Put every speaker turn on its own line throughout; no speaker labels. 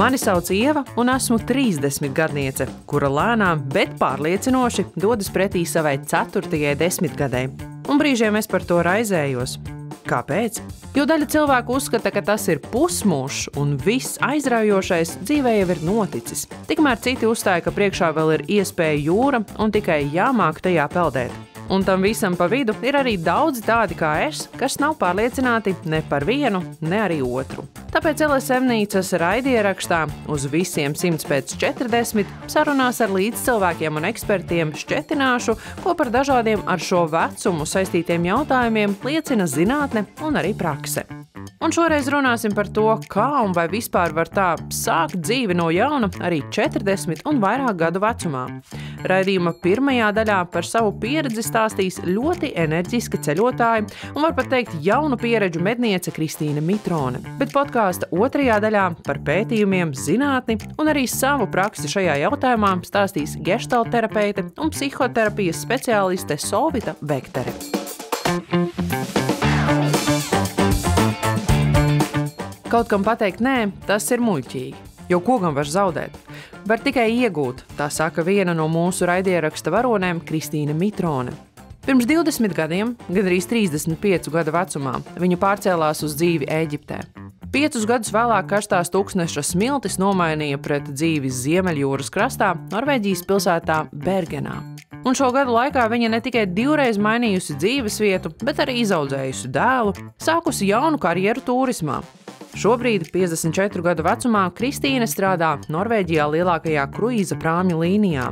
Mani sauc Ieva un esmu 30 gadniece, kura lēnām, bet pārliecinoši dodas pretī savai 4. desmitgadei. Un brīžiem es par to raizējos. Kāpēc? Jo daļa cilvēku uzskata, ka tas ir pusmūžs un viss aizraujošais dzīvē jau ir noticis. Tikmēr citi uzstāja, ka priekšā vēl ir iespēja jūra un tikai jāmāk tajā peldēt. Un tam visam pa vidu ir arī daudzi tādi kā es, kas nav pārliecināti ne par vienu, ne arī otru. Tāpēc LSM-nīcas raidierakstā uz visiem 100 pēc 40 sarunās ar līdzcilvēkiem un ekspertiem šķetināšu, ko par dažādiem ar šo vecumu saistītiem jautājumiem liecina zinātne un arī prakse. Un šoreiz runāsim par to, kā un vai vispār var tā sākt dzīvi no jauna arī 40 un vairāk gadu vecumā. Raidījuma pirmajā daļā par savu pieredzi stāstīs ļoti enerģiska ceļotāja un var pat teikt jaunu pieredžu medniece Kristīna Mitrone. Bet podkāsta otrajā daļā par pētījumiem, zinātni un arī savu praksi šajā jautājumā stāstīs geštalterapeite un psihoterapijas speciāliste Solvita Vektere. Kaut kam pateikt nē, tas ir muļķīgi, jo ko gan var zaudēt? Var tikai iegūt, tā saka viena no mūsu raidieraksta varonēm Kristīna Mitrone. Pirms 20 gadiem, gandrīz 35 gadu vecumā, viņa pārcēlās uz dzīvi Ēģiptē. 5 gadus vēlāk karstās tūkstneša smiltis nomainīja pret dzīvi Ziemeļjūras krastā, Norvēģijas pilsētā Bergenā. Un šo gadu laikā viņa ne tikai 2 reizes mainījusi dzīvesvietu, bet arī izaudzējusi dēlu, sākusi jaunu karjeru turismā. Šobrīd, 54 gadu vecumā, Kristīne strādā Norvēģijā lielākajā kruīza prāmju līnijā.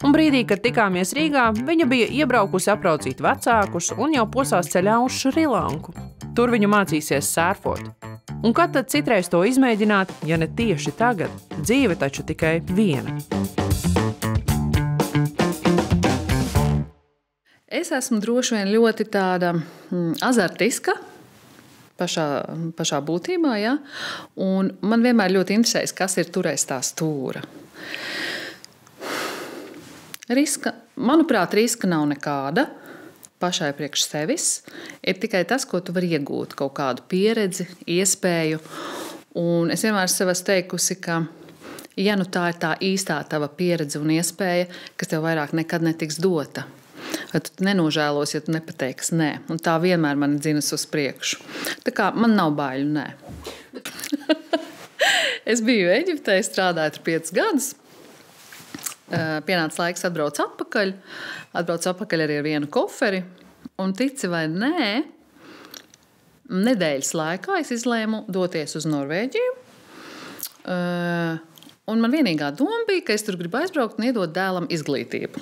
Un brīdī, kad tikāmies Rīgā, viņa bija iebraukusi apraucīt vecākus un jau posās ceļā uz Šrilanku. Tur viņa mācīsies sērfot. Un kad tad citreiz to izmēģināt, ja ne tieši tagad? Dzīve taču tikai viena.
Es esmu droši vien ļoti tāda azartiska, pašā būtībā, ja? Un man vienmēr ļoti interesēs, kas ir turēs tā stūra. Manuprāt, riska nav nekāda pašai priekš sevis. Ir tikai tas, ko tu vari iegūt, kaut kādu pieredzi, iespēju. Un es vienmēr sev esmu teikusi, ka ja nu tā ir tā īstā tava pieredze un iespēja, kas tev vairāk nekad netiks dota, vai tu nenožēlos, ja tu nepateiksi nē. Un tā vienmēr mani dzinas uz priekšu. Tā kā man nav baiļu nē. Es biju Eģiptē, strādāju tur 5 gadus. Pienāca laiks atbrauc atpakaļ. Atbrauc atpakaļ arī ar vienu koferi. Un tici vai nē, nedēļas laikā es izlēmu doties uz Norvēģiju. Un man vienīgā doma bija, ka es tur gribu aizbraukt un iedot dēlam izglītību.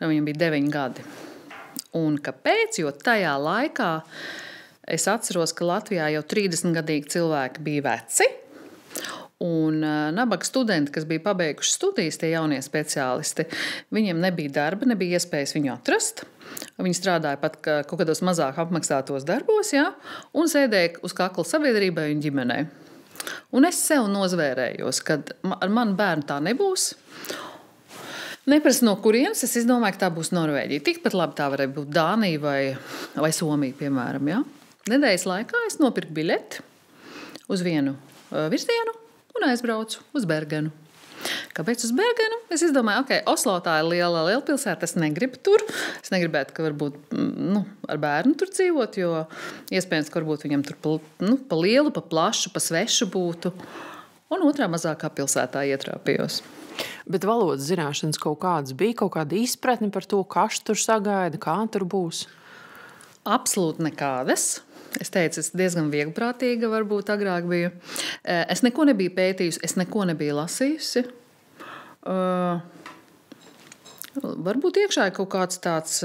Viņam bija 9 gadi. Un kāpēc? Jo tajā laikā es atceros, ka Latvijā jau 30-gadīgi cilvēki bija veci. Un nabaga studenti, kas bija pabeiguši studijas, tie jaunie speciālisti, viņiem nebija darba, nebija iespējas viņu atrast. Viņi strādāja pat kaut kādos mazāk apmaksātos darbos, ja, un sēdēja uz kakla sabiedrībai un ģimenei. Un es sev nozvērējos, ka ar manu bērnu tā nebūs. Neprasu no kurienes, es izdomāju, ka tā būs Norvēģija. Tikpat labi tā varēja būt Dānija vai Somija, piemēram. Ja? Nedēļas laikā es nopirku biļeti uz vienu virzienu un aizbraucu uz Bergenu. Kāpēc uz Bergenu? Es izdomāju, ok, Oslo tā ir liela pilsēta, es negribu tur. Es negribētu, ka varbūt ar bērnu tur dzīvot, jo iespējams, ka varbūt viņam tur pa lielu, pa plašu, pa svešu būtu. Un otrā mazākā pilsētā ietrāpījos.
Bet valodas zināšanas kaut kādas bija, kaut kāda izpratne par to, kas tur sagaida, kā tur būs?
Absolūti nekādas. Es teicu, es diezgan vieglprātīga varbūt agrāk biju. Es neko nebiju pētījusi, es neko nebiju lasījusi. Varbūt iekšā ir kaut kāds tāds,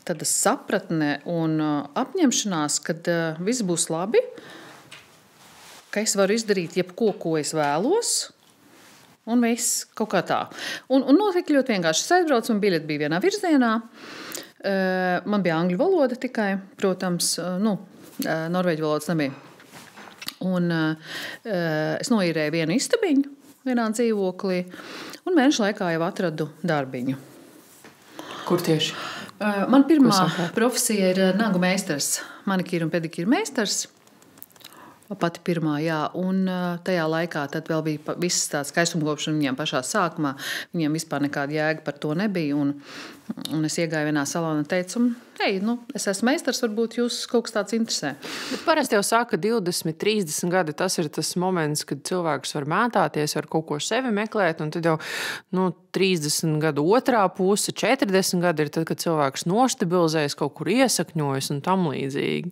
tāda sapratne un apņemšanās, kad viss būs labi, ka es varu izdarīt jebko, ko es vēlos, un viss kaut kā tā. Un notika ļoti vienkārši. Es aizbraucu, un biļete bija vienā virzienā. Man bija angļu valoda tikai, protams, norvēģu valodas nebija. Un es noīrēju vienu istabiņu vienā dzīvoklī, un mēnešu laikā jau atradu darbiņu.
Kur tieši?
Man pirmā profesija ir nagu meistars, manikīra un pedikīra meistars. Pati pirmā, jā, un tajā laikā tad vēl bija viss tāds skaistumkopšana viņiem pašā sākumā. Viņiem vispār nekāda jēga par to nebija, un es iegāju vienā salonā un teicu, hei, es esmu meistars, varbūt jūs kaut kas tāds interesē.
Bet parasti jau saka, 20, 30 gadi, tas ir tas moments, kad cilvēks var mētāties, var kaut ko sevi meklēt, un tad jau 30 gadu otrā puse, 40 gadi ir tad, kad cilvēks noštabilizējas, kaut kur iesakņojas un tam līdzīgi.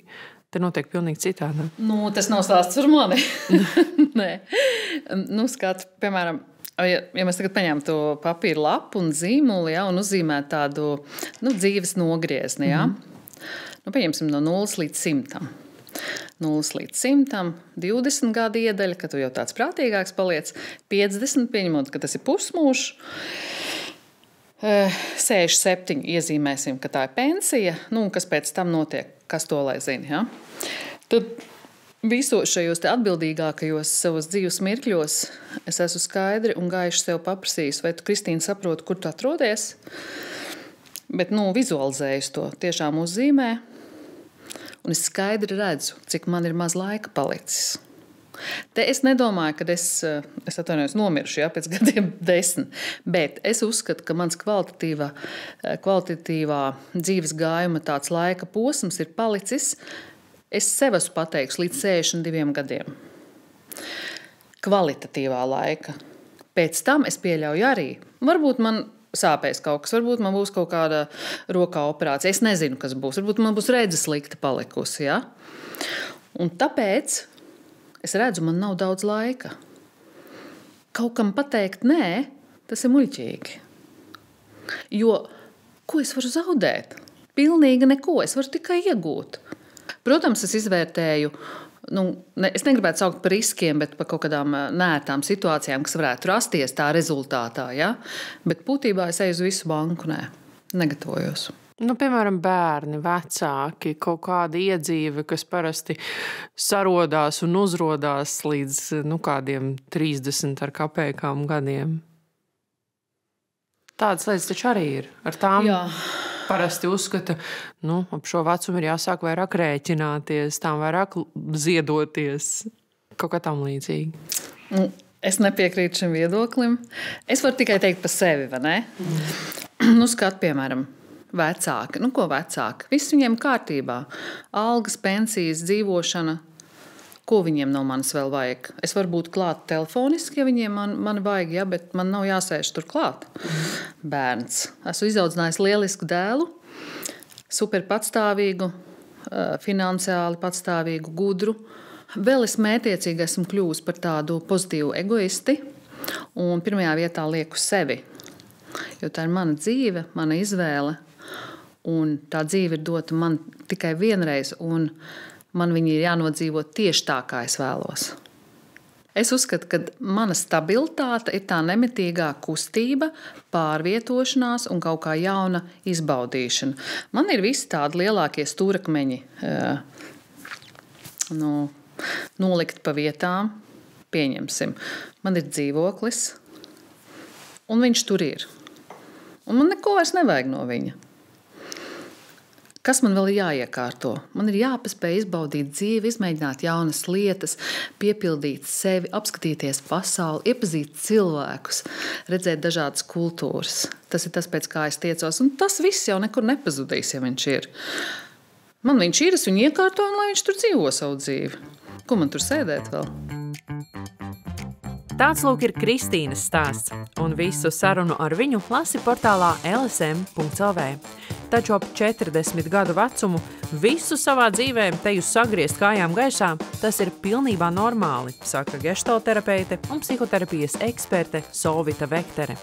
Te notiek pilnīgi citādi.
Tas nav stāsts par mani. Nē. Skats, piemēram, ja mēs tagad paņēmām to papīra lapu un zīmuli, ja, un uzzīmēt tādu dzīves nogriezni, ja. Paņemsim no 0 līdz 100. 0 līdz 100, 20 gadu iedaļa, ka tu jau tāds prātīgāks paliec, 50, pieņemot, ka tas ir pusmūžs, 67 iezīmēsim, ka tā ir pensija, un kas pēc tam notiek, kas to lai zina. Ja? Tad visos šajos atbildīgākajos savos dzīves mirkļos es esmu skaidri un gaiši sev paprasījis, vai tu, Kristīna, saproti, kur tu atrodies, bet vizualizēju to tiešām uzzīmē, un es skaidri redzu, cik man ir maz laika palicis. Te es nedomāju, ka es atvainojos nomiršu, pēc gadiem 10, bet es uzskatu, ka mans kvalitatīvā dzīves gājuma tāds laika posms ir palicis, es sev esmu pateikusi, līdz 62 gadiem. Kvalitatīvā laika. Pēc tam es pieļauju arī. Varbūt man sāpēs kaut kas, varbūt man būs kaut kāda rokā operācija. Es nezinu, kas būs. Varbūt man būs redzes slikta palikusi. Ja? Un tāpēc es redzu, man nav daudz laika. Kaut kam pateikt nē, tas ir muļķīgi. Jo ko es varu zaudēt? Pilnīgi neko. Es varu tikai iegūt. Protams, es izvērtēju, es negribētu saukt par riskiem, bet par kaut kādām nērtām situācijām, kas varētu rasties tā rezultātā. Ja? Bet būtībā es eju uz visu banku, negatavojos.
Piemēram, bērni, vecāki, kaut kāda iedzīve, kas parasti sarodās un uzrodās līdz kādiem 30 ar kapēkām gadiem. Tādas lietas taču arī ir. Ar tām parasti uzskata, ap šo vecumu ir jāsāk vairāk rēķināties, tām vairāk ziedoties, kaut kā tam līdzīgi.
Es nepiekrītu šim viedoklim. Es varu tikai teikt par sevi, vai ne? Skat, piemēram, vecāki. Ko vecāki? Viss viņiem kārtībā. Algas, pensijas, dzīvošana. Ko viņiem no manis vēl vajag? Es varu būt klāt telefoniski, ja viņiem mani vajag, bet man nav jāsēž tur klāt. Bērns. Esmu izaudzinājis lielisku dēlu, super patstāvīgu, finansiāli patstāvīgu, gudru. Vēl es mētiecīgi esmu kļuvusi par tādu pozitīvu egoisti un pirmajā vietā lieku sevi. Jo tā ir mana dzīve, mana izvēle. Un tā dzīve ir dota man tikai vienreiz, un man viņa ir jānodzīvo tieši tā, kā es vēlos. Es uzskatu, ka mana stabilitāte ir tā nemitīgā kustība, pārvietošanās un kaut kā jauna izbaudīšana. Man ir visi tādi lielākie stūrakmeņi nolikt pa vietām, pieņemsim. Man ir dzīvoklis, un viņš tur ir. Un man neko vairs nevajag no viņa. Kas man vēl ir jāiekārto? Man ir jāpaspēj izbaudīt dzīvi, izmēģināt jaunas lietas, piepildīt sevi, apskatīties pasauli, iepazīt cilvēkus, redzēt dažādas kultūras. Tas ir tas, pēc kā es tiecos, un tas viss jau nekur nepazudīs, ja viņš ir. Man viņš ir, es viņu iekārtoju, un lai viņš tur dzīvo savu dzīvi. Ko man tur sēdēt vēl?
Tāds lūk ir Kristīnas stāsts, un visu sarunu ar viņu lasi portālā lsm.lv. Taču ap 40 gadu vecumu visu savā dzīvē teju sagriezt kājām gaisā, tas ir pilnībā normāli, saka geštalterapeite un psihoterapijas eksperte Solvita Vektere.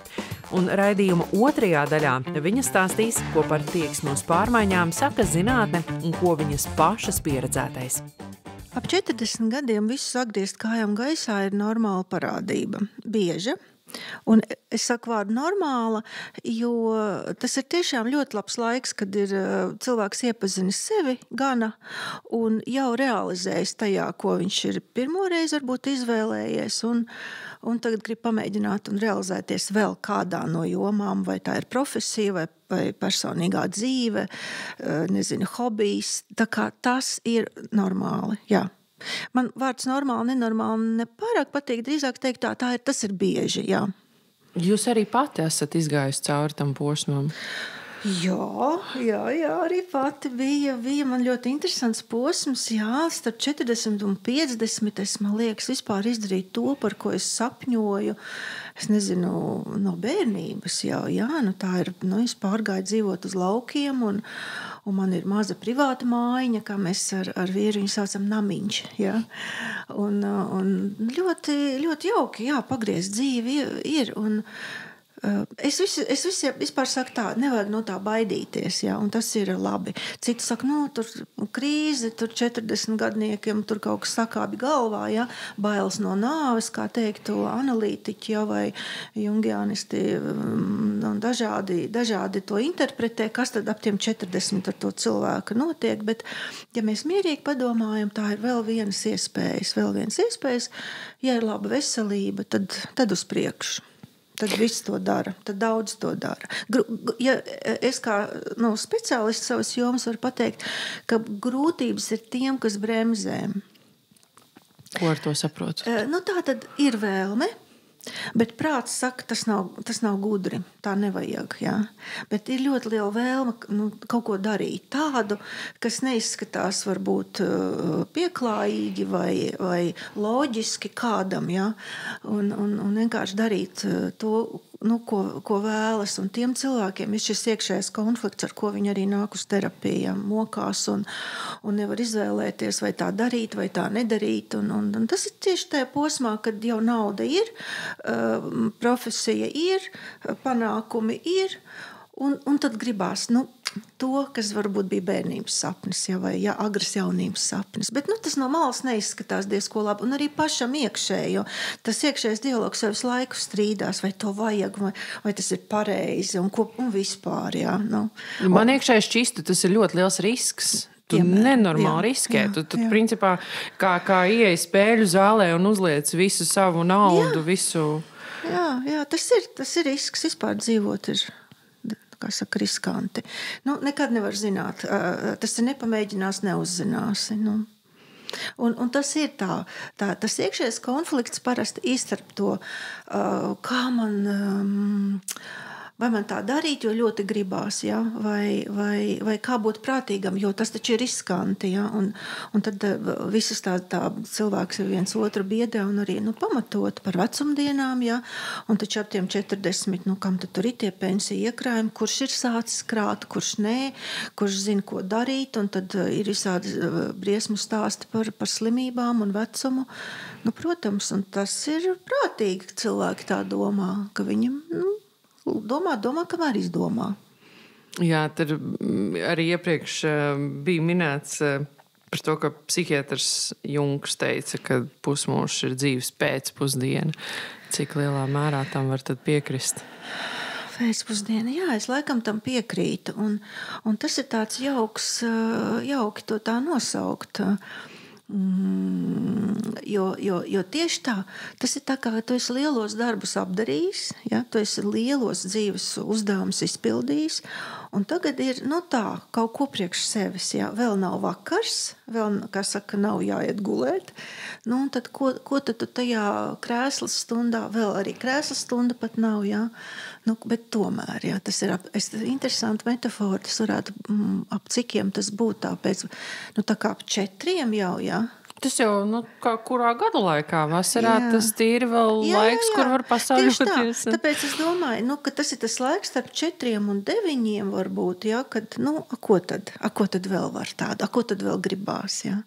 Un raidījuma otrajā daļā viņa stāstīs, ko par tieksmi uz pārmaiņām saka zinātne un ko viņas pašas pieredzētais.
Ap 40 gadiem visu sagriezt kājām gaisā ir normāla parādība. Bieža, Un es saku vārdu normāla, jo tas ir tiešām ļoti labs laiks, kad ir cilvēks iepazinis sevi gana un jau realizējis tajā, ko viņš ir pirmoreiz varbūt izvēlējies, un tagad grib pamēģināt un realizēties vēl kādā no jomām, vai tā ir profesija, vai personīgā dzīve, nezinu, hobijs. Tā kā tas ir normāli, jā. Man vārds normāli, nenormāli nepārāk patīk, drīzāk teikt tas ir bieži, jā.
Jūs arī pati esat izgājusi cauri tam posmam?
Jā, arī pati bija man ļoti interesants posms, jā, starp 40 un 50, man liekas, vispār izdarīt to, par ko es sapņoju, es nezinu, no bērnības jau, jā, tā ir, es pārgāju dzīvot uz laukiem, un man ir maza privāta mājiņa, kā mēs ar vīru viņu saucam namiņš, jā, un ļoti, ļoti jauki, jā, pagriezt dzīvi ir, un es vispār saku tā, nevajag no tā baidīties, jā, un tas ir labi. Citi saka, tur krīze, tur 40 gadniekiem, tur kaut kas sakābi galvā, jā, bailes no nāves, kā teiktu analītiķi, jā, vai jungianisti, un dažādi to interpretē, kas tad ap tiem 40 ar to cilvēku notiek, bet ja mēs mierīgi padomājam, tā ir vēl vienas iespējas, ja ir laba veselība, tad uz priekšu. Tad viss to dara, tad daudz to dara. Ja es kā speciālists savas jomas varu pateikt, ka grūtības ir tiem, kas bremzē.
Ko ar to saprot?
Tā tad ir vēlme. Bet prāts saka, tas nav gudri, tā nevajag, jā. Bet ir ļoti liela vēlme kaut ko darīt tādu, kas neizskatās varbūt pieklājīgi vai loģiski kādam, jā. Un vienkārši darīt to, ko vēlas. Un tiem cilvēkiem ir šis iekšējais konflikts, ar ko viņi arī nāk uz terapijām, mokās un nevar izvēlēties, vai tā darīt, vai tā nedarīt. Un tas ir tieši tajā posmā, kad jau nauda ir, profesija ir, panākumi ir, un tad gribās to, kas varbūt bija bērnības sapnis, vai agras jaunības sapnis. Bet tas no malas neizskatās diezko labi, un arī pašam iekšēji, jo tas iekšējais dialogs jau visu laiku strīdās, vai to vajag, vai tas ir pareizi, un vispār, jā.
Man iekšēji šķistu, tas ir ļoti liels risks. Tu nenormāli riskē. Tu principā, kā ieej spēļu zālē un uzliec visu savu naudu, visu.
Jā, tas ir risks. Vispār dzīvot ir, kā saka, riskanti. Nekad nevar zināt. Tas ir nepamēģinās, neuzzināsi. Un tas ir tas iekšējais konflikts parasti izstarp to, kā vai man tā darīt, jo ļoti gribās, ja? vai kā būt prātīgam, jo tas taču ir riskanti. Ja? Un tad visas tā cilvēks ir viens otru biedē un arī pamatot par vecumdienām. Ja? Un taču ap tiem 40, kam tad tur ir tie pensiju iekrājumi, kurš ir sācis krāt, kurš nē, kurš zina, ko darīt. Un tad ir visādi briesmu stāsti par slimībām un vecumu. Protams, un tas ir prātīgi, ka cilvēki tā domā, ka viņam... Domā, kamēr izdomā.
Jā, tad arī iepriekš bija minēts par to, ka psihiatrs Jungs teica, ka pusmūžs ir dzīves pēcpusdiena. Cik lielā mērā tam var tad piekrist?
Pēcpusdiena, jā, es laikam tam piekrītu. Un tas ir tāds jauki to tā nosaukt. Jo tieši tā, tas ir tā kā tu esi lielos darbus apdarījis, ja? Tu esi lielos dzīves uzdevumus izpildījis, un tagad ir kaut ko priekš sevis, ja? Vēl nav vakars, vēl, kā saka, nav jāiet gulēt, un tad ko tad tu tajā krēslas stundā, vēl arī krēslas stunda pat nav, ja? Bet tomēr, ja, tas ir interesanti metafora, tas varētu ap cikiem tas būtu tāpēc, tā kā ap 4 jau, ja.
Tas jau, kā kurā gada laikā, vasarā tas tīri vēl laiks, kur var pasauļoties.
Tāpēc es domāju, ka tas ir tas laiks starp 4 un 9 varbūt, ja, kad, ko tad vēl var tādu, ko tad vēl gribās, ja.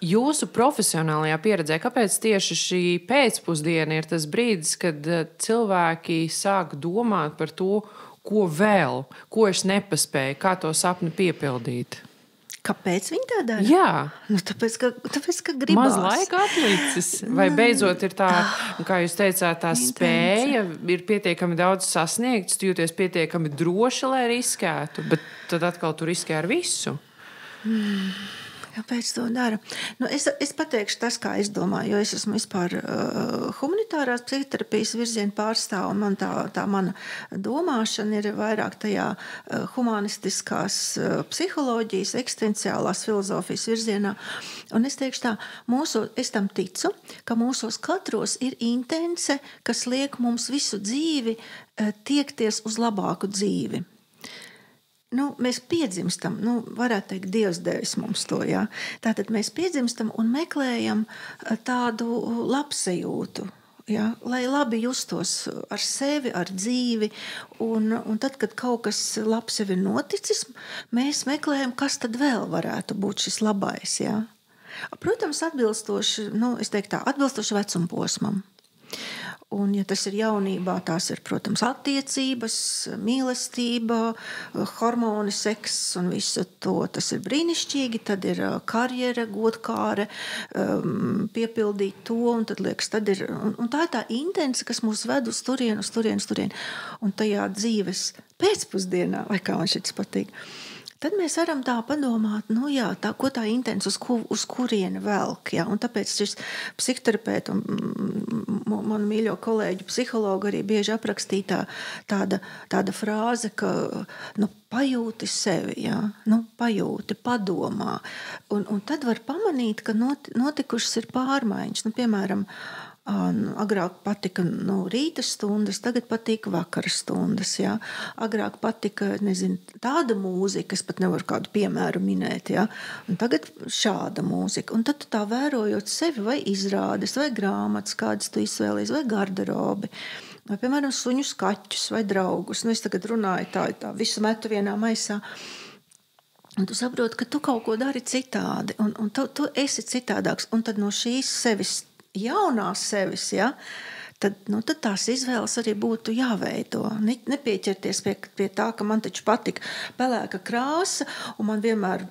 Jūsu profesionālajā pieredzē, kāpēc tieši šī pēcpusdiena ir tas brīdis, kad cilvēki sāk domāt par to, ko vēl, ko es nepaspēju, kā to sapni piepildīt?
Kāpēc viņi tā dara?
Jā.
Nu, tāpēc, ka gribās.
Maz laika atlicis. Vai beidzot ir tā, kā jūs teicāt, tā spēja ir pietiekami daudz sasniegts, tu jūties pietiekami droši, lai riskētu, bet tad atkal tu riskē ar visu.
Kāpēc to dara? Nu, es pateikšu tas, kā es domāju, jo es esmu vispār humanitārās psihoterapijas virziena pārstāve, un man tā mana domāšana ir vairāk tajā humanistiskās psiholoģijas, eksistenciālās filozofijas virzienā. Un es teikšu tā, es tam ticu, ka mūsos katros ir intence, kas liek mums visu dzīvi tiekties uz labāku dzīvi. Mēs piedzimstam, varētu teikt, Dievs devis mums to, jā. Tātad mēs piedzimstam un meklējam tādu labsajūtu, jā, lai labi justos ar sevi, ar dzīvi, un tad, kad kaut kas labs jau ir noticis, mēs meklējam, kas tad vēl varētu būt šis labais, jā. Protams, atbilstoši vecuma posmam. Un, ja tas ir jaunībā, tās ir, protams, attiecības, mīlestība, hormoni, seks un visu to. Tas ir brīnišķīgi, tad ir karjera, godkāre, piepildīt to, un tad liekas, un tā ir tā intence, kas mūs ved uz turien. Un tajā dzīves pēcpusdienā, vai kā man šis patīk, tad mēs varam tā padomāt, ko tā intence, uz kurieni velk. Jā? Un tāpēc šis psihoterapeits un man mīļo kolēģu psihologu arī bieži aprakstītā tāda frāze, ka pajūti sevi, jā? Pajūti, padomā. Un tad var pamanīt, ka notikušas ir pārmaiņas. Piemēram, agrāk patika rīta stundas, tagad patīk vakara stundas. Jā. Agrāk patika, tāda mūzika, es pat nevaru kādu piemēru minēt, jā. Un tagad šāda mūzika. Un tad tu tā vērojot sevi, vai izrādes, vai grāmatas, kādas tu izvēlies, vai garderobi, vai, piemēram, suņus, kaķus, vai draugus. Es tagad runāju tā visu metu vienā maisā. Un tu saproti, ka tu kaut ko dari citādi, un tu esi citādāks. Un tad no šīs sevis, jaunās sevis, ja, tad tās izvēles arī būtu jāveido. Nepieķerties pie tā, ka man taču patika pelēka krāsa, un man vienmēr,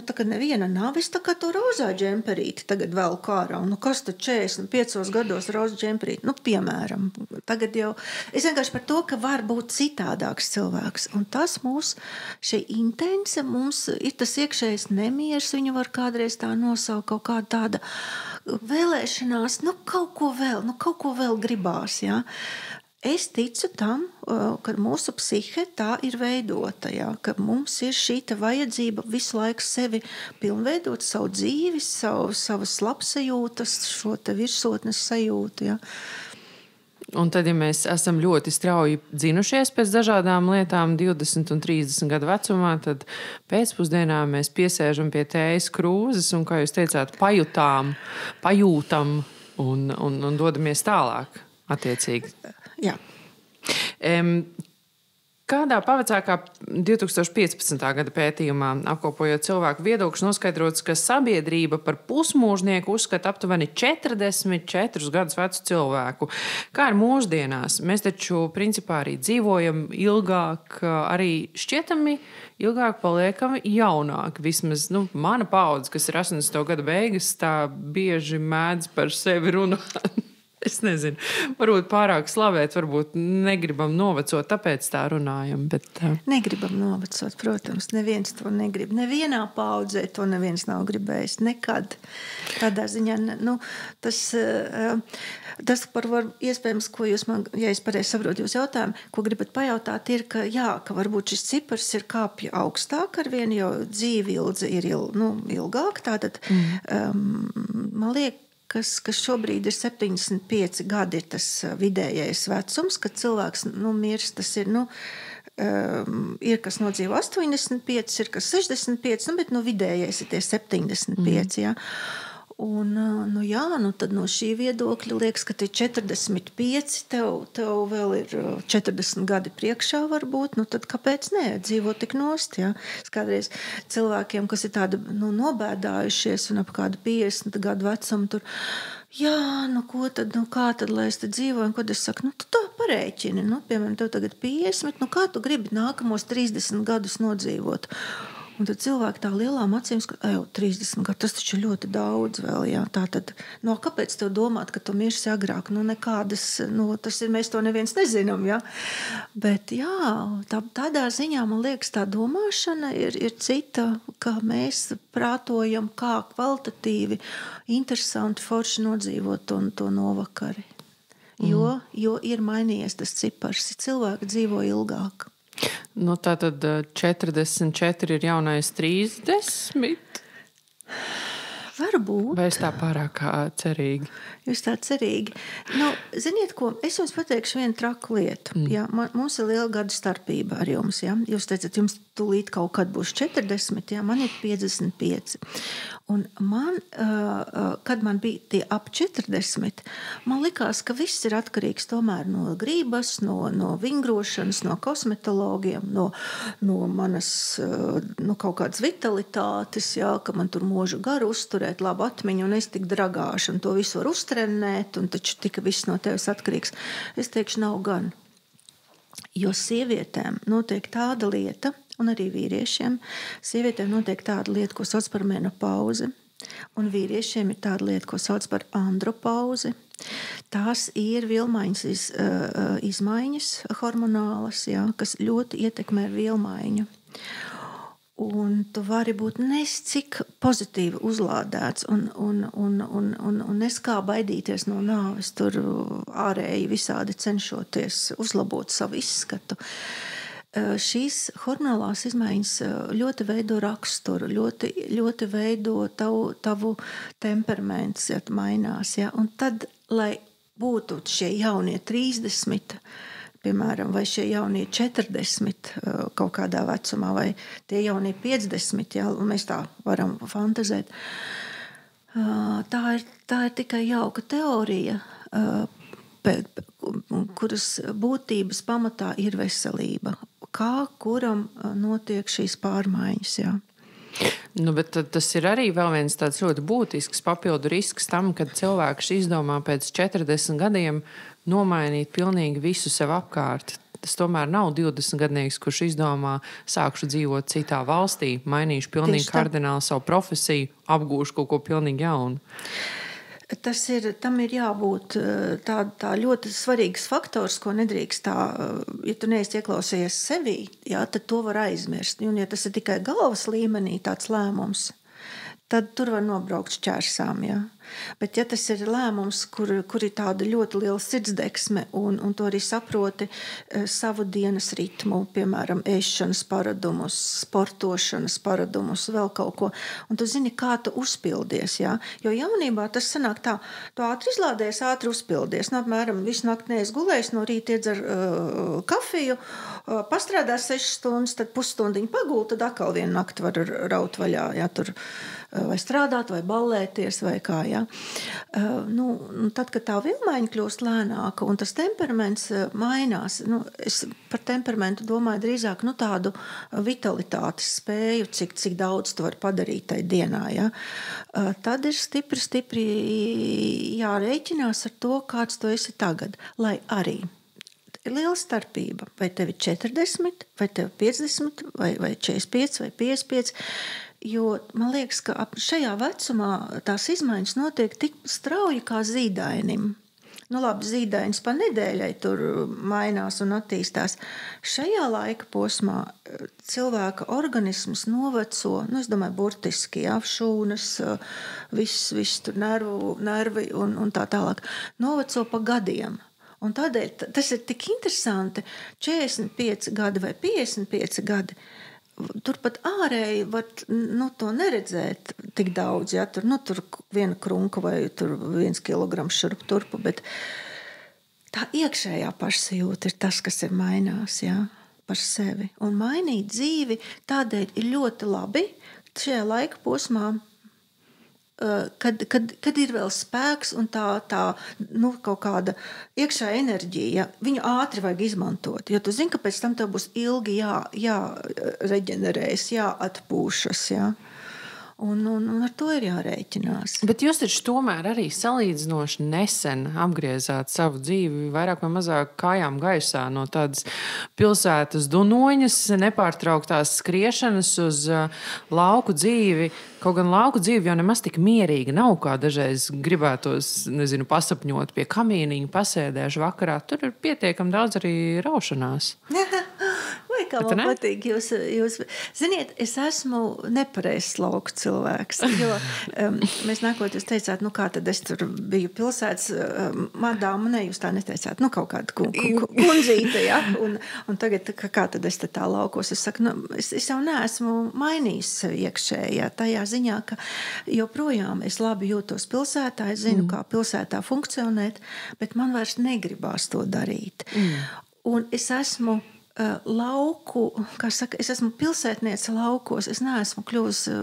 tā kā neviena nav, es tā kā to rozā džemperīti tagad vēl kārā, un kas tad 45 gados rozā džemperīti, piemēram, tagad jau, es vienkārši par to, ka var būt citādāks cilvēks, un tas šī intence mums ir tas iekšējais nemieris, viņu var kādreiz tā nosaukt, kaut kāda tāda vēlēšanās, kaut ko vēl gribās, jā. Es ticu tam, ka mūsu psihe tā ir veidota, jā, ka mums ir šī vajadzība visu laiku sevi pilnveidot, savu dzīvi, savas labsajūtas, šo virsotnes sajūtu. Jā.
Un tad, ja mēs esam ļoti strauji dzinušies pēc dažādām lietām 20 un 30 gadu vecumā, tad pēcpusdienā mēs piesēžam pie tējas krūzes un, kā jūs teicāt, pajūtam un dodamies tālāk attiecīgi.
Jā.
Kādā pavecākā 2015. gada pētījumā, apkopojot cilvēku viedokļus, noskaidrots, ka sabiedrība par pusmūžnieku uzskata aptuveni 44 gadus vecu cilvēku. Kā ir mūsdienās? Mēs taču principā arī dzīvojam ilgāk, arī šķietami ilgāk paliekam jaunāki. Vismaz mana paudze, kas ir 80. gada beigas, tā bieži mēdz par sevi runāt. Es nezinu, varbūt pārāk slavēt, varbūt negribam novecot, tāpēc tā runājam. Bet...
Negribam novecot, protams, neviens to negrib. Nevienā paudzē to neviens nav gribējis, nekad. Tādā ziņā, tas par iespējams, ko jūs man, ja es pareizi saprotu jūs jautājumu, ko gribat pajautāt, ir, ka varbūt šis cipars ir kāpja augstāk ar vienu, jo dzīvi ilgi ir ilgāk, tātad, man liek, kas šobrīd ir 75 gadi, ir tas vidējais vecums, kad cilvēks mirst, tas ir, ir kas nodzīvo 85, ir kas 65, bet vidējais ir tie 75, jā. Un, tad no šī viedokļa liekas, ka tie 45, tev vēl ir 40 gadi priekšā varbūt, tad kāpēc ne, dzīvo tik nost, jā. Es kādreiz cilvēkiem, kas ir tādi, nobēdājušies un ap kādu 50 gadu vecumu tur, jā, ko tad, kā tad, lai es te dzīvoju, un kad es saku, tu tā parēķini, piemēram, tev tagad 50, kā tu gribi nākamos 30 gadus nodzīvot? Un tad cilvēki tā lielām acīm skata, 30 gadu, tas taču ļoti daudz vēl, jā. Tātad, kāpēc tev domāt, ka tu mirsi agrāk? Nekādas, tas ir, mēs to neviens nezinām, jā. Bet, jā, tādā ziņā, man liekas, tā domāšana ir cita, kā mēs prātojam, kā kvalitatīvi, interesanti, forši nodzīvot to novakari. Jo ir mainījies tas cipars, cilvēki dzīvo ilgāk.
Tātad 44 ir jaunais 30?
Varbūt.
Vai es tā pārāk cerīgi?
Jūs tā cerīgi. Ziniet, ko? Es jums pateikšu vienu traku lietu. Jā, mums ir liela gadu starpība ar jums. Jā? Jūs teicat, jums tūlīt kaut kad būs 40, jā? Man ir 55. Un man, kad man bija tie ap 40, man likās, ka viss ir atkarīgs tomēr no grības, no vingrošanas, no kosmetologiem, no manas kaut kādas vitalitātes, jā, ka man tur mūžu garu uzturēt, labu atmiņu, un es tik dragāšu, un to visu var uztrenēt, un taču tika viss no tevis atkarīgs. Es teikšu, nav gan. Jo sievietēm notiek tāda lieta, un arī vīriešiem, sievietēm notiek tāda lieta, ko sauc par menopauzi, un vīriešiem ir tāda lieta, ko sauc par andropauzi. Tās ir vilmaiņas izmaiņas hormonālas, jā, kas ļoti ietekmē vilmaiņu. Un tu vari būt cik pozitīvi uzlādēts un neskā baidīties no nāves, tur ārēji visādi cenšoties uzlabot savu izskatu. Šīs hormonālās izmaiņas ļoti veido raksturu, ļoti veido tavu temperaments, ja mainās. Ja? Un tad, lai būtu šie jaunie 30, piemēram, vai šie jaunie 40 kaut kādā vecumā, vai tie jaunie 50, ja? Un mēs tā varam fantazēt. Tā ir tikai jauka teorija, kuras būtības pamatā ir veselība. Kā kuram notiek šīs pārmaiņas, jā.
Bet tas ir arī vēl viens tāds ļoti būtisks papildu risks tam, kad cilvēks izdomā pēc 40 gadiem nomainīt pilnīgi visu sev apkārt. Tas tomēr nav 20-gadnieks, kurš izdomā, sākšu dzīvot citā valstī, mainīšu kardināli savu profesiju, apgūšu kaut ko pilnīgi jaunu.
Tam ir jābūt tā ļoti svarīgs faktors, ko nedrīkst tā, ja tu neesi ieklausījies sevī, jā, tad to var aizmirst. Un ja tas ir tikai galvas līmenī tāds lēmums, tad tur var nobraukt šķērsām, jā. Bet ja tas ir lēmums, kur ir tāda ļoti liela sirdsdeksme un to arī saproti savu dienas ritmu, piemēram, ēšanas paradumus, sportošanas paradumus, vēl kaut ko, un tu zini, kā tu uzpildies, jā? Jo jaunībā tas sanāk tā, tu ātri izlādējies, ātri uzpildies, apmēram visu nakti neesi gulējis, no rīta iedzer kafiju, pastrādās 6 stundas, tad pusstundiņu pagult, tad atkal vienu nakti var raut vaļā, jā, tur vai strādāt, vai ballēties, vai kā, jā. Tad, kad tā vilmaiņa kļūst lēnāka un tas temperaments mainās, es par temperamentu domāju drīzāk tādu vitalitātes spēju, cik daudz tu vari padarīt tai dienā, jā. Tad ir stipri jārēķinās ar to, kāds tu esi tagad, lai arī ir liela starpība, vai tev ir 40, vai tev 50, vai 45, vai 55, jo man liekas, ka šajā vecumā tās izmaiņas notiek tik strauji kā zīdainim. Labi, zīdainis pa nedēļai tur mainās un attīstās. Šajā laika posmā cilvēka organisms noveco, es domāju, burtiski, jā, šūnas, viss tur nervi un tā tālāk, noveco pa gadiem. Un tādēļ tas ir tik interesanti, 45 gadi vai 55 gadi, turpat ārēji var to neredzēt tik daudz, ja? Tur viena krunka vai tur 1 kilograms šurp turpu, bet tā iekšējā pašsajūta ir tas, kas ir mainās, ja? Par sevi. Un mainīt dzīvi tādēļ ir ļoti labi šajā laika posmā, kad ir vēl spēks un tā kaut kāda iekšā enerģija, viņu ātri vajag izmantot, jo tu zini, ka pēc tam tev būs ilgi jāreģenerējas, jāatpūšas, jā. un ar to ir jārēķinās.
Bet jūs taču tomēr arī salīdzinoši nesen apgriezāt savu dzīvi vairāk vai mazāk kājām gaisā no tādas pilsētas dunoņas, nepārtrauktās skriešanas uz lauku dzīvi. Kaut gan lauku dzīve jau nemaz tik mierīga nav, kā dažreiz gribētos, pasapņot pie kamīniņa, pasēdēšu vakarā. Tur ir pietiekami daudz arī raušanās.
Vai kā man patīk jūs, ziniet, es esmu nepareizs lauku cilvēks, jo mēs nākot, jūs teicāt, kā tad es tur biju pilsētas madāma, ne, jūs tā neteicāt, kaut kāda kundzīte, ja, un tagad, kā tad es tā laukos, es saku, es jau neesmu mainījis sevi iekšējā, tajā ziņā, ka joprojām es labi jūtos pilsētā, es zinu, kā pilsētā funkcionēt, bet man vairs negribās to darīt. Un es esmu lauku, kā saka, es esmu pilsētniece laukos, es neesmu kļuvusi,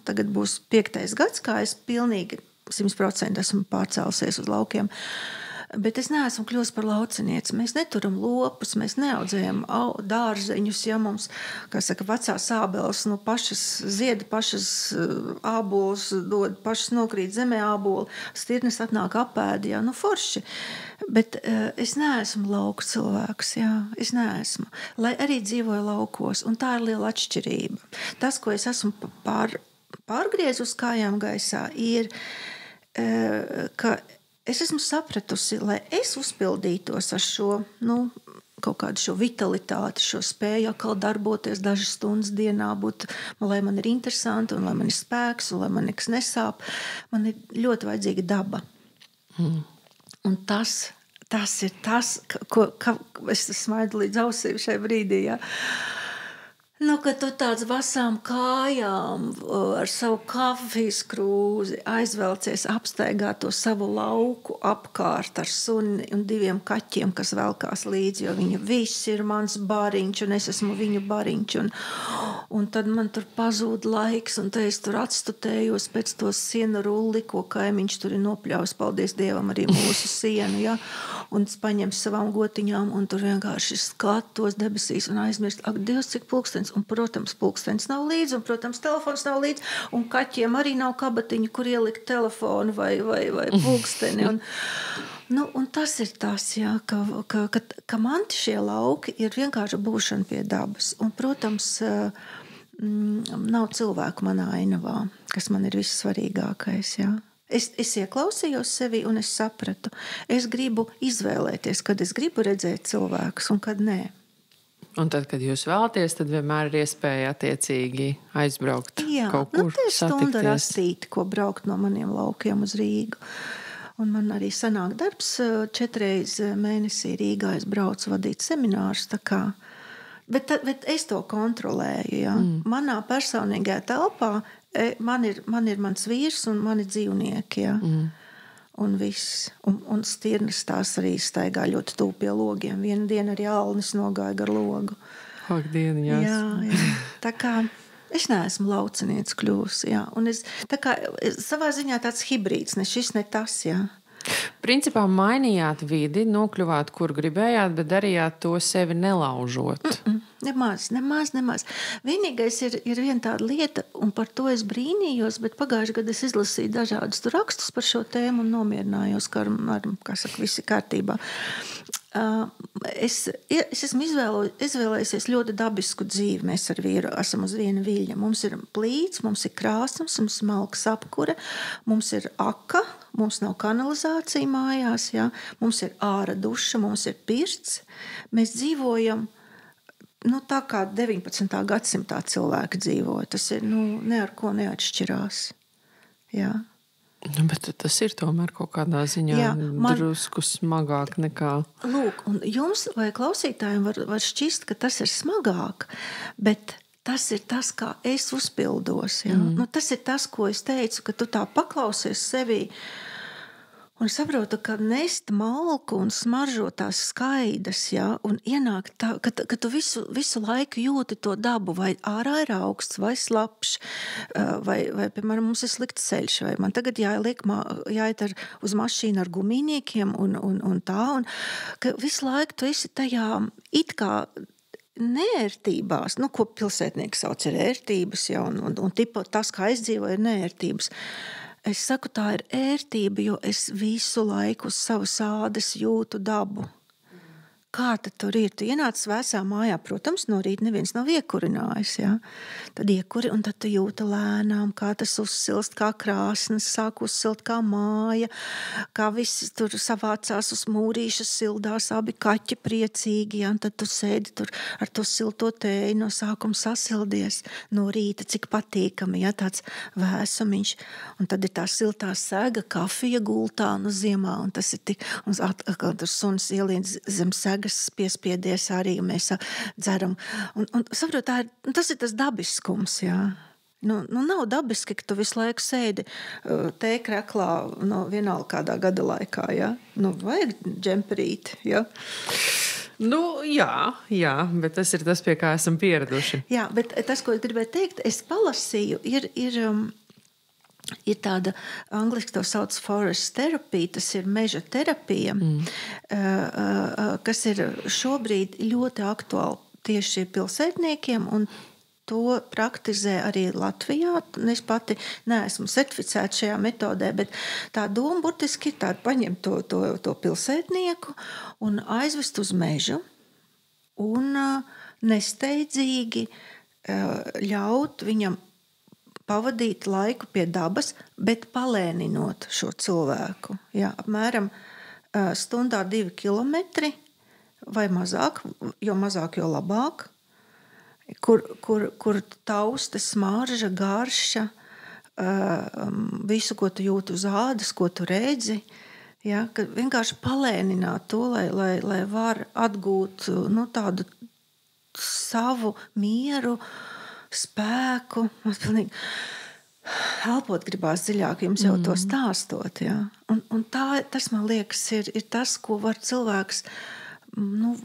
tagad būs 5. gads, kā es pilnīgi 100% esmu pārcēlusies uz laukiem, bet es neesmu kļuvusi par laucinieci. Mēs neturam lopus, mēs neaudzējam dārzeņus, ja mums, kā saka, vecās ābeles, pašas zieda, pašas ābols dod, pašas nokrīt zemē āboli, stirnes atnāk apēdi, forši. Bet es neesmu lauku cilvēks, jā, es neesmu. Lai arī dzīvoju laukos, un tā ir liela atšķirība. Tas, ko es esmu pārgriezu uz kājām gaisā, ir, ka es esmu sapratusi, lai es uzpildītos ar šo, kaut kādu šo vitalitāti, šo spēju atkal darboties dažas stundas dienā, lai man ir interesanti, un lai man ir spēks, un lai man nekas nesāp, man ir ļoti vajadzīga daba. Un tas ir tas, ko es smaidu līdz ausīm šai brīdī, ja? Ka tu tāds vasām kājām ar savu kafijas krūzi aizvelcies apstaigā to savu lauku apkārt ar suni un 2 kaķiem, kas velkās līdzi, jo viņi visi ir mans bariņš un es esmu viņu bariņš. Un tad man tur pazūd laiks un te es tur atstutējos pēc to sienu rulli, ko kaimiņš tur ir nopļaus, paldies Dievam, arī mūsu sienu, ja? Un es paņem savām gotiņām un tur vienkārši skatos debesīs un aizmirst, ak, Dievs, cik pulkstenis. Un, protams, pulkstenis nav līdzi, un, protams, telefons nav līdzi, un kaķiem arī nav kabatiņu, kur ielikt telefonu vai pulksteni. Un tas ir tas, jā, ka man šie lauki ir vienkārši būšana pie dabas. Un, protams, nav cilvēku manā ainavā, kas man ir vissvarīgākais, jā. Es ieklausījos sevi un es sapratu. Es gribu izvēlēties, kad es gribu redzēt cilvēkus un kad nē.
Un tad, kad jūs vēlaties, tad vienmēr ir iespēja attiecīgi aizbraukt kaut kur
satikties. Jā, stunda rastīti, ko braukt no maniem laukiem uz Rīgu. Un man arī sanāk darbs 4 reizes mēnesī Rīgā. Es braucu vadīt seminārus, tā kā. Bet es to kontrolēju, jā. Manā personīgajā telpā man ir mans vīrs un mani dzīvnieki, jā. Un viss. Un stirnas tās arī staigā ļoti tūp pie logiem. Vienu dienu arī Alnis nogāja gar logu.
Ak, dieniņās.
Jā. Tā kā es neesmu laucinieks kļūs, jā. Un tā kā savā ziņā tāds hibrīds, ne šis, ne tas, jā.
Principā mainījāt vidi, nokļuvāt, kur gribējāt, bet darījāt to sevi nelaužot.
Nemaz. Vienīgais ir viena tāda lieta, un par to es brīnījos, bet pagājušajā gadā es izlasīju dažādus rakstus par šo tēmu un nomierinājos, ka kā saka, visi kārtībā. Es esmu izvēlējusies ļoti dabisku dzīvi. Mēs ar vīru esam uz viena viļņa. Mums ir plīts, mums ir krāsums, mums ir malkas apkure, mums ir aka, mums nav kanalizācija mājās, jā. Mums ir āra duša, mums ir pirts. Mēs dzīvojam tā kā 19. gadsimtā cilvēki dzīvoja. Tas ir, ne ar ko neatšķirās. Jā.
Bet tas ir tomēr kaut kādā ziņā drusku smagāk nekā...
Lūk, un jums vai klausītājiem var šķist, ka tas ir smagāk, bet tas ir tas, kā es uzpildos. Ja? Tas ir tas, ko es teicu, ka tu tā paklausies sevī un saprotu, ka nest malku un smaržo tās skaidas, ja? Un ienāk tā, ka tu visu laiku jūti to dabu, vai ārā ir augsts, vai slapš, vai piemēram, mums ir slikts ceļš, vai man tagad jāiet uz mašīnu ar gumīniekiem un tā, un ka visu laiku tu esi tajā it kā neērtībās, ko pilsētnieki sauc ir ērtības, ja, un tas, kā es dzīvoju, ir neērtības. Es saku, tā ir ērtība, jo es visu laiku uz savas ādas jūtu dabu. Kā tad tur ir? Tu ienāc svēsā mājā, protams, no rīta neviens nav iekurinājis, ja? Tad iekuri, un tad tu jūti lēnām, kā tas uzsilst, kā krāsnes, sāk uzsilt kā māja, kā viss tur savācās uz mūrīšas, sildās abi kaķi priecīgi, ja? Un tad tu sēdi tur ar to silto tēju, no sākuma sasildies no rīta, cik patīkami, ja? Tāds vēsumiņš, un tad ir tā siltā sēga, kafija gultā, ziemā, un tas ir tik, un tur suns ielien zem sēga, piespiedies arī, mēs dzeram. Un saprot, tas ir tas dabiskums, jā. Nav dabiski, ka tu visu laiku sēdi tēkreklā, vienalga kādā gada laikā, jā. Vajag džemperīti, jā.
Jā, bet tas ir tas, pie kā esam pieraduši.
Jā, bet tas, ko es gribēju teikt, es palasīju, ir tāda, angliski to sauc forest therapy, tas ir meža terapija, kas ir šobrīd ļoti aktuāli tieši pilsētniekiem, un to praktizē arī Latvijā. Es pati neesmu certificēta šajā metodē, bet tā doma burtiski ir tāda, paņemt to pilsētnieku un aizvest uz mežu un nesteidzīgi ļaut viņam pavadīt laiku pie dabas, bet palēninot šo cilvēku. Jā, apmēram stundā 2 kilometri vai mazāk, jo mazāk, jo labāk, kur tausta, smarža, garša, visu, ko tu jūti uz ādas, ko tu redzi, ja, ka vienkārši palēnināt to, lai var atgūt tādu savu mieru, spēku. Man pilnīgi elpot gribās dziļāk jums jau to stāstot. Ja? Un tas, man liekas, ir tas, ko var cilvēks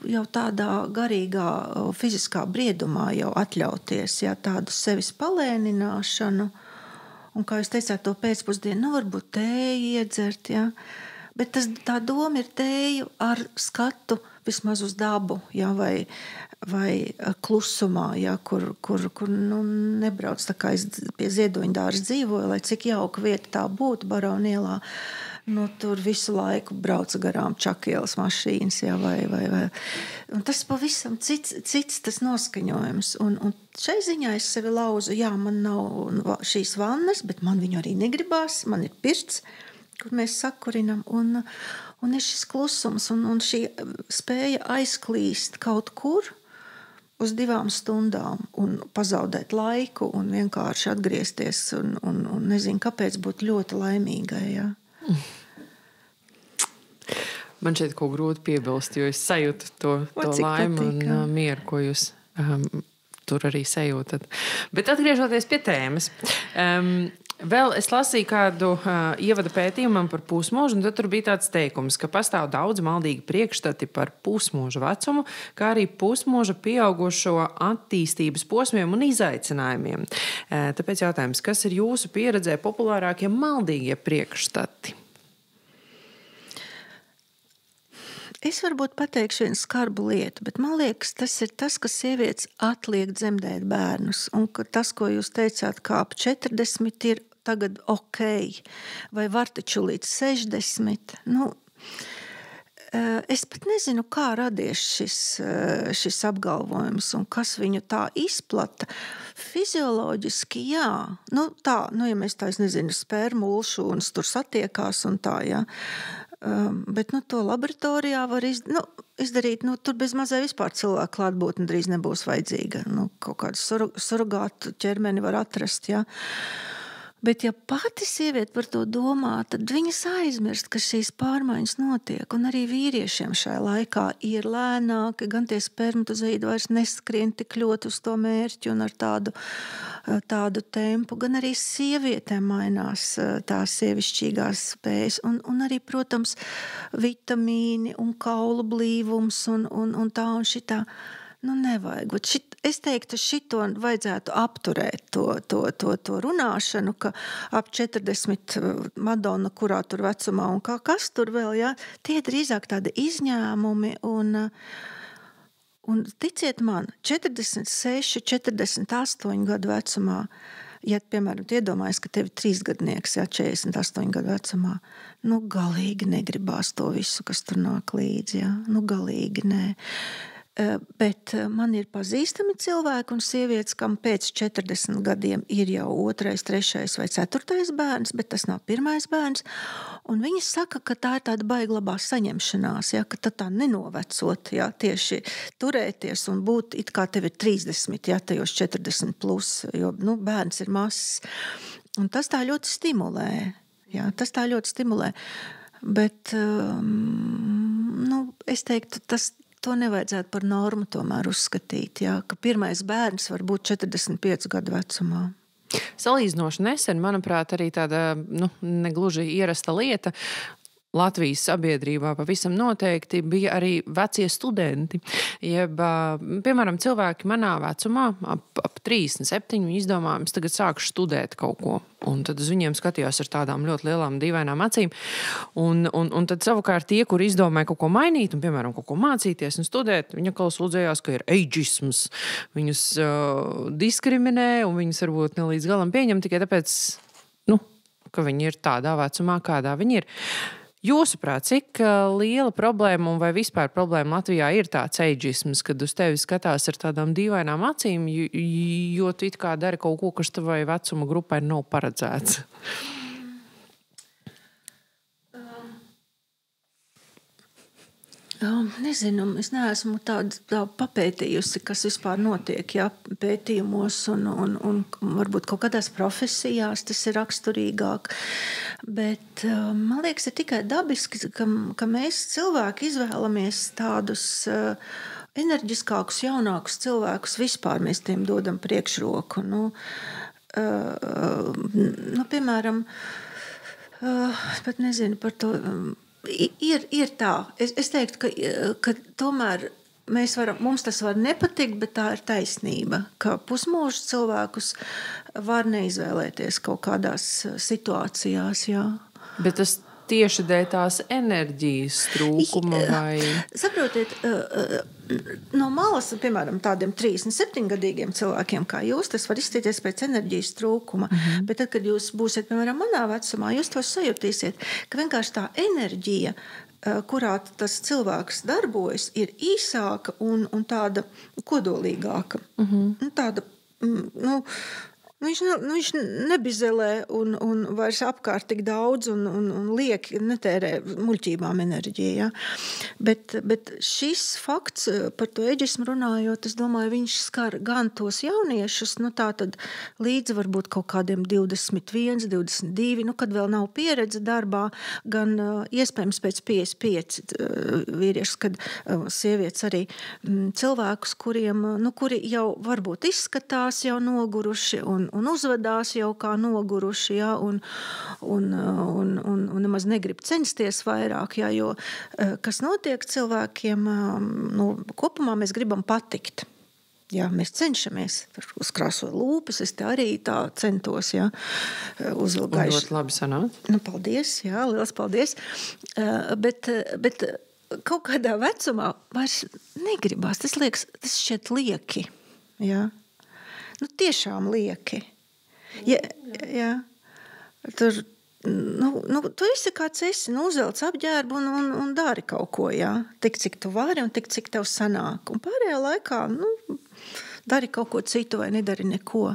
jau tādā garīgā, fiziskā briedumā jau atļauties, ja? Tādu sevis palēnināšanu. Un, kā jūs teicāt, to pēcpusdienu, varbūt tēju iedzert, ja? Bet tā doma ir tēju ar skatu vismaz uz dabu, ja? Vai klusumā, ja, kur nebrauc tā kā es pie Ziedoņdāras dzīvoju, lai cik jauka vieta tā būtu Baronielā, tur visu laiku brauca garām čakielas mašīnas, ja, vai. Un tas pavisam cits tas noskaņojums. Un šai ziņā es sevi lauzu, jā, man nav šīs vannas, bet man viņu arī negribās, man ir pirts, kur mēs sakurinam, un ir šis klusums, un šī spēja aizklīst kaut kur, uz 2 stundām un pazaudēt laiku un vienkārši atgriezties un nezinu, kāpēc būt ļoti laimīgai. Ja?
Man šeit ko grūti piebilst, jo es sajūtu to laimu un mieru, ko jūs tur arī sajūtat. Bet atgriežoties pie tēmas, vēl es lasīju kādu ievada pētījumam par pusmūžu, un tad tur bija tāds teikums, ka pastāv daudz maldīgi priekšstati par pusmūža vecumu, kā arī pusmūža pieaugušo attīstības posmiem un izaicinājumiem. Tāpēc jautājums, kas ir jūsu pieredzē populārākie maldīgie priekšstati?
Es varbūt pateikšu vienu skarbu lietu, bet man liekas, tas ir tas, ka sievietes atliek dzemdēt bērnus, un ka tas, ko jūs teicāt, kā ap 40 ir tagad ok, vai var taču līdz 60. Es pat nezinu, kā radies šis apgalvojums un kas viņu tā izplata. Fizioloģiski, jā. Ja mēs tā, es nezinu, spermu ulšūnas tur satiekās un tā, jā. Bet to laboratorijā var izdarīt, tur bez mazai vispār cilvēku klātbūtne drīz nebūs vajadzīga. Kaut kādu surrogātu ķermeni var atrast, jā. Bet ja pati sieviete par to domā, tad viņas aizmirst, ka šīs pārmaiņas notiek. Un arī vīriešiem šajā laikā ir lēnāki, gan tie spermatozoīdi vairs neskrien tik ļoti uz to mērķi un ar tādu tempu, gan arī sievietēm mainās tās sievišķīgās spējas. Un arī, protams, vitamīni un kaulu blīvums un tā un šitā. Nevajag. Es teiktu, šito vajadzētu apturēt to runāšanu, ka ap 40 Madonna, kurā tur vecumā un kas tur vēl, jā, tie drīzāk tādi izņēmumi un Un ticiet man, 46, 48 gadu vecumā, ja, piemēram, tu iedomājies, ka tev ir 3 gadnieks, 48 gadu vecumā, nu galīgi negribās to visu, kas tur nāk līdzi, ja? Nu galīgi nē. Bet man ir pazīstami cilvēki un sievietes, kam pēc 40 gadiem ir jau 2., 3. vai 4. bērns, bet tas nav 1. bērns. Un viņi saka, ka tā ir tāda baiglabā saņemšanās, ja, ka tā nenovecot, ja, tieši turēties un būt it kā tev ir 30, ja, tajos 40 plus, jo nu, bērns ir mazs. Un tas tā ļoti stimulē. Ja, tas tā ļoti stimulē. Bet nu, es teiktu, to nevajadzētu par normu tomēr uzskatīt, jā, ka 1. bērns var būt 45 gadu vecumā.
Salīdzinoši nesen, manuprāt, arī tāda negluži ierasta lieta Latvijas sabiedrībā pavisam noteikti bija arī vecie studenti. Jeb, piemēram, cilvēki manā vecumā, ap 37, viņi izdomā, es tagad sākšu studēt kaut ko. Un tad uz viņiem skatījās ar tādām ļoti lielām dīvainām acīm. Un tad savukārt tie, kuri izdomāja kaut ko mainīt un, piemēram, kaut ko mācīties un studēt, viņi atkal sūdzējās, ka ir ageisms. Viņus diskriminē un viņus varbūt ne līdz galam pieņem tikai tāpēc, ka viņi ir tādā vecumā, kādā viņi ir. Jūsuprāt, cik liela problēma un vai vispār problēma Latvijā ir tāds ageisms, kad uz tevi skatās ar tādām dīvainām acīm, jo tu it kā dari kaut ko, kas tavai vecuma grupai nav paredzēts?
Nezinu, es neesmu tādu papētījusi, kas vispār notiek, jā, pētījumos un varbūt kaut kādās profesijās tas ir raksturīgāk. Bet man liekas, ir tikai dabiski, ka mēs cilvēki izvēlamies tādus enerģiskākus, jaunākus cilvēkus vispār. Mēs tiem dodam priekšroku. Piemēram, pat nezinu par to. Ir tā. Es teiktu, ka tomēr mums tas var nepatikt, bet tā ir taisnība, ka pusmūža cilvēkus var neizvēlēties kaut kādās situācijās. Jā.
Bet tas tieši dēļ tās enerģijas trūkuma vai...
Saprotiet, no malas, piemēram, tādiem 37-gadīgiem cilvēkiem kā jūs, tas var izstīties pēc enerģijas trūkuma. Bet tad, kad jūs būsiet, piemēram, manā vecumā, jūs to sajutīsiet, ka vienkārši tā enerģija, kurā tas cilvēks darbojas, ir īsāka un tāda kodolīgāka. Tāda, Viņš nebizelē un vairs apkārt tik daudz un lieki netērē muļķībām enerģiju. Ja? Bet šis fakts par to ageismu runājot, es domāju, viņš skar gan tos jauniešus, tātad līdz varbūt kaut kādiem 21, 22, kad vēl nav pieredze darbā, gan iespējams pēc 55 vīriešus, kad sievietes arī cilvēkus, kuri jau varbūt izskatās jau noguruši un uzvedās jau kā noguruši, ja, un nemaz negrib censties vairāk, ja, jo kas notiek cilvēkiem, kopumā mēs gribam patikt. Jā, mēs cenšamies uzkrāsot lūpas, es te arī tā centos, jā, uzvilgājuši.
Un ļoti labi sanāk.
Paldies, jā, liels paldies. Bet kaut kādā vecumā vairs negribās, tas šķiet lieki, jā. Tiešām lieki. Jā. Tur, tu esi kāds esi, uzvelc apģērbu un dari kaut ko, jā. Tik, cik tu vari un tik, cik tev sanāk. Un pārējā laikā, dari kaut ko citu vai nedari neko.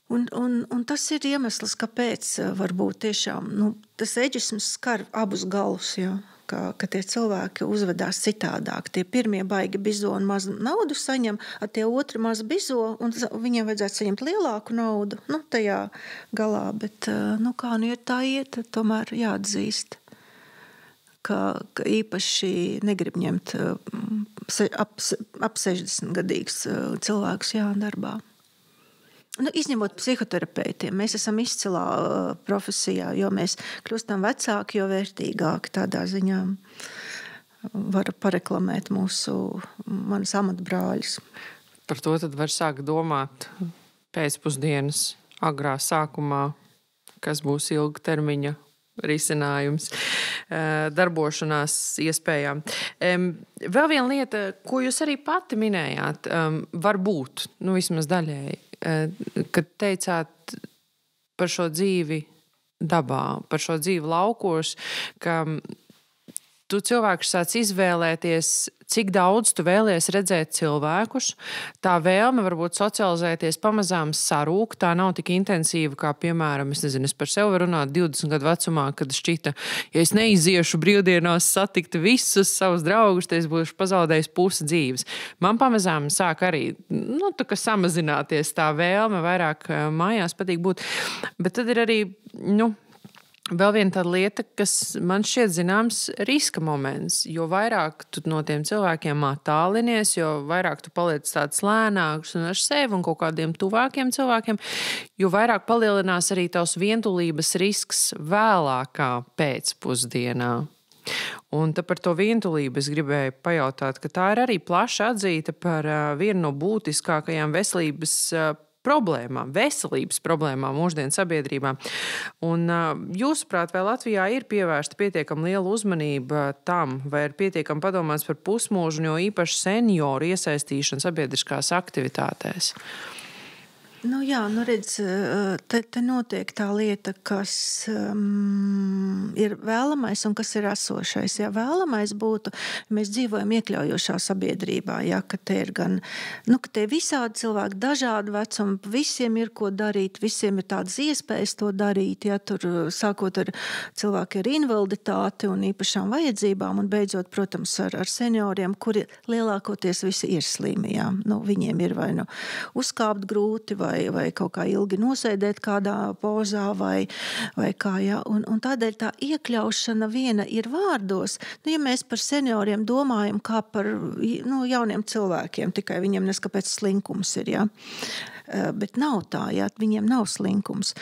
Un tas ir iemesls, kāpēc varbūt tiešām, tas ageisms skar abus galus, jā. Ka tie cilvēki uzvedās citādāk. Tie pirmie baigi bizo un maz naudu saņem, a tie otri maz bizo, un viņiem vajadzētu saņemt lielāku naudu, tajā galā. Bet, kā ir tā iet, tomēr jāatzīst, ka īpaši negrib ņemt ap 60-gadīgs cilvēks darbā. Izņemot psihoterapeitiem, mēs esam izcilā profesijā, jo mēs kļūstam vecāki, jo vērtīgāki tādā ziņā var pareklamēt manas amatbrāļus.
Par to tad var sākt domāt pēcpusdienas agrā sākumā, kas būs ilgtermiņa risinājums darbošanās iespējām. Vēl viena lieta, ko jūs arī pati minējāt, varbūt, vismaz daļēji, kad teicāt par šo dzīvi dabā, par šo dzīvi laukos, ka tu cilvēkus sāc izvēlēties, cik daudz tu vēlies redzēt cilvēkus. Tā vēlme varbūt socializēties pamazām sarūk, tā nav tik intensīva, kā, piemēram, es par sevi varu runāt 20 gadu vecumā, kad šķita, ja es neiziešu brīvdienās satikt visus savus draugus, tad es būšu pazaudējis pusi dzīves. Man pamazām sāk arī, tā kā samazināties tā vēlme, vairāk mājās patīk būt. Bet tad ir arī, vēl viena tāda lieta, kas man šķiet zināms riska moments, jo vairāk tu no tiem cilvēkiem attālinies, jo vairāk tu paliec tāds lēnāks un ar sevi un kaut kādiem tuvākiem cilvēkiem, jo vairāk palielinās arī tavs vientulības risks vēlākā pēcpusdienā. Un par to vientulību es gribēju pajautāt, ka tā ir arī plaši atzīta par vienu no būtiskākajām veselības problēmām mūsdienu sabiedrībā. Un jūsuprāt, vai Latvijā ir pievērsta pietiekami liela uzmanība tam, vai ir pietiekami padomāts par pusmūžu, jo īpaši senioru iesaistīšanu sabiedriskās aktivitātēs?
Jā, redz, te notiek tā lieta, kas ir vēlamais un kas ir esošais. Ja vēlamais būtu, mēs dzīvojam iekļaujošā sabiedrībā, ja, ka te ir gan, ka te ir visādi cilvēki, dažādi vecumi, visiem ir ko darīt, visiem ir tādas iespējas to darīt, ja, tur sākot ar cilvēki ar invaliditāti un īpašām vajadzībām un beidzot, protams, ar senioriem, kuri lielākoties visi ir slimi, ja. Viņiem ir vai uzkāpt grūti, vai kaut kā ilgi nosēdēt kādā pozā, vai kā, ja. Un tādēļ tā iekļaušana viena ir vārdos. Ja mēs par senioriem domājam kā par jauniem cilvēkiem, tikai viņiem neskapēc slinkums ir, ja. Bet nav tā, ja, viņiem nav slinkums.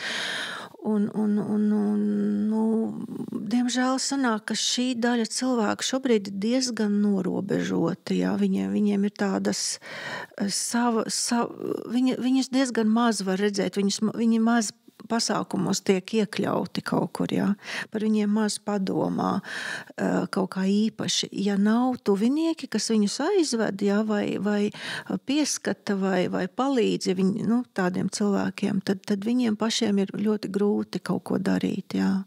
Diemžēl sanāk, ka šī daļa cilvēku šobrīd ir diezgan norobežoti. Jā. Viņiem ir tādas viņas diezgan maz var redzēt, viņi maz pasākumos tiek iekļauti kaut kur, jā. Par viņiem maz padomā kaut kā īpaši. Ja nav tuvinieki, kas viņus aizved, jā, vai pieskata, vai palīdz, ja viņi, tādiem cilvēkiem, tad viņiem pašiem ir ļoti grūti kaut ko darīt, jā.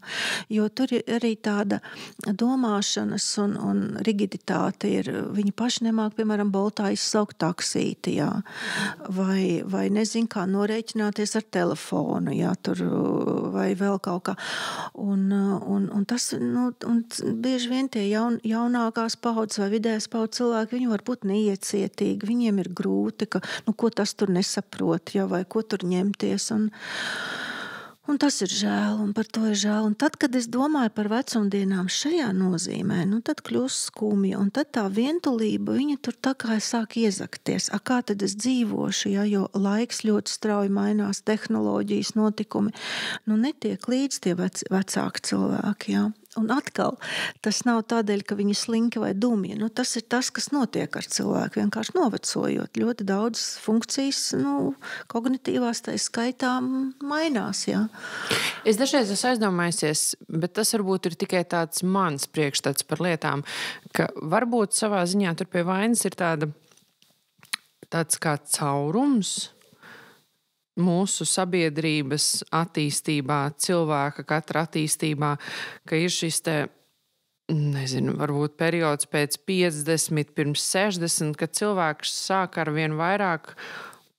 Jo tur ir arī tāda domāšanas un rigiditāte ir, viņi paši nemāk, piemēram, Boltā izsaukt taksīti, jā. Vai nezin, kā norēķināties ar telefonu, jā, tur vai vēl kaut kā. Un tas, un bieži vien tie jaunākās paudzes vai vidējās paudzes cilvēki, viņi var būt neiecietīgi, viņiem ir grūti, ka, ko tas tur nesaprot, ja, vai ko tur ņemties. Un tas ir žēl, un par to ir žēl. Un tad, kad es domāju par vecumdienām šajā nozīmē, tad kļūst skumja, un tad tā vientulība, viņa tur tā kā sāk iezakties. Kā tad es dzīvošu, ja, jo laiks ļoti strauji mainās, tehnoloģijas, notikumi, netiek līdz tie vecāki cilvēki, ja. Un atkal, tas nav tādēļ, ka viņi slinki vai dumji. Tas ir tas, kas notiek ar cilvēku, vienkārši novecojot. Ļoti daudz funkcijas, kognitīvās tai skaitā mainās, jā.
Es dažreiz esmu aizdomājusies, bet tas varbūt ir tikai tāds mans priekšstats par lietām, ka varbūt savā ziņā tur pie vainas ir tāds kā caurums mūsu sabiedrības attīstībā, cilvēka katra attīstībā, ka ir šis varbūt periods pēc 50, pirms 60, kad cilvēks sāk ar vien vairāk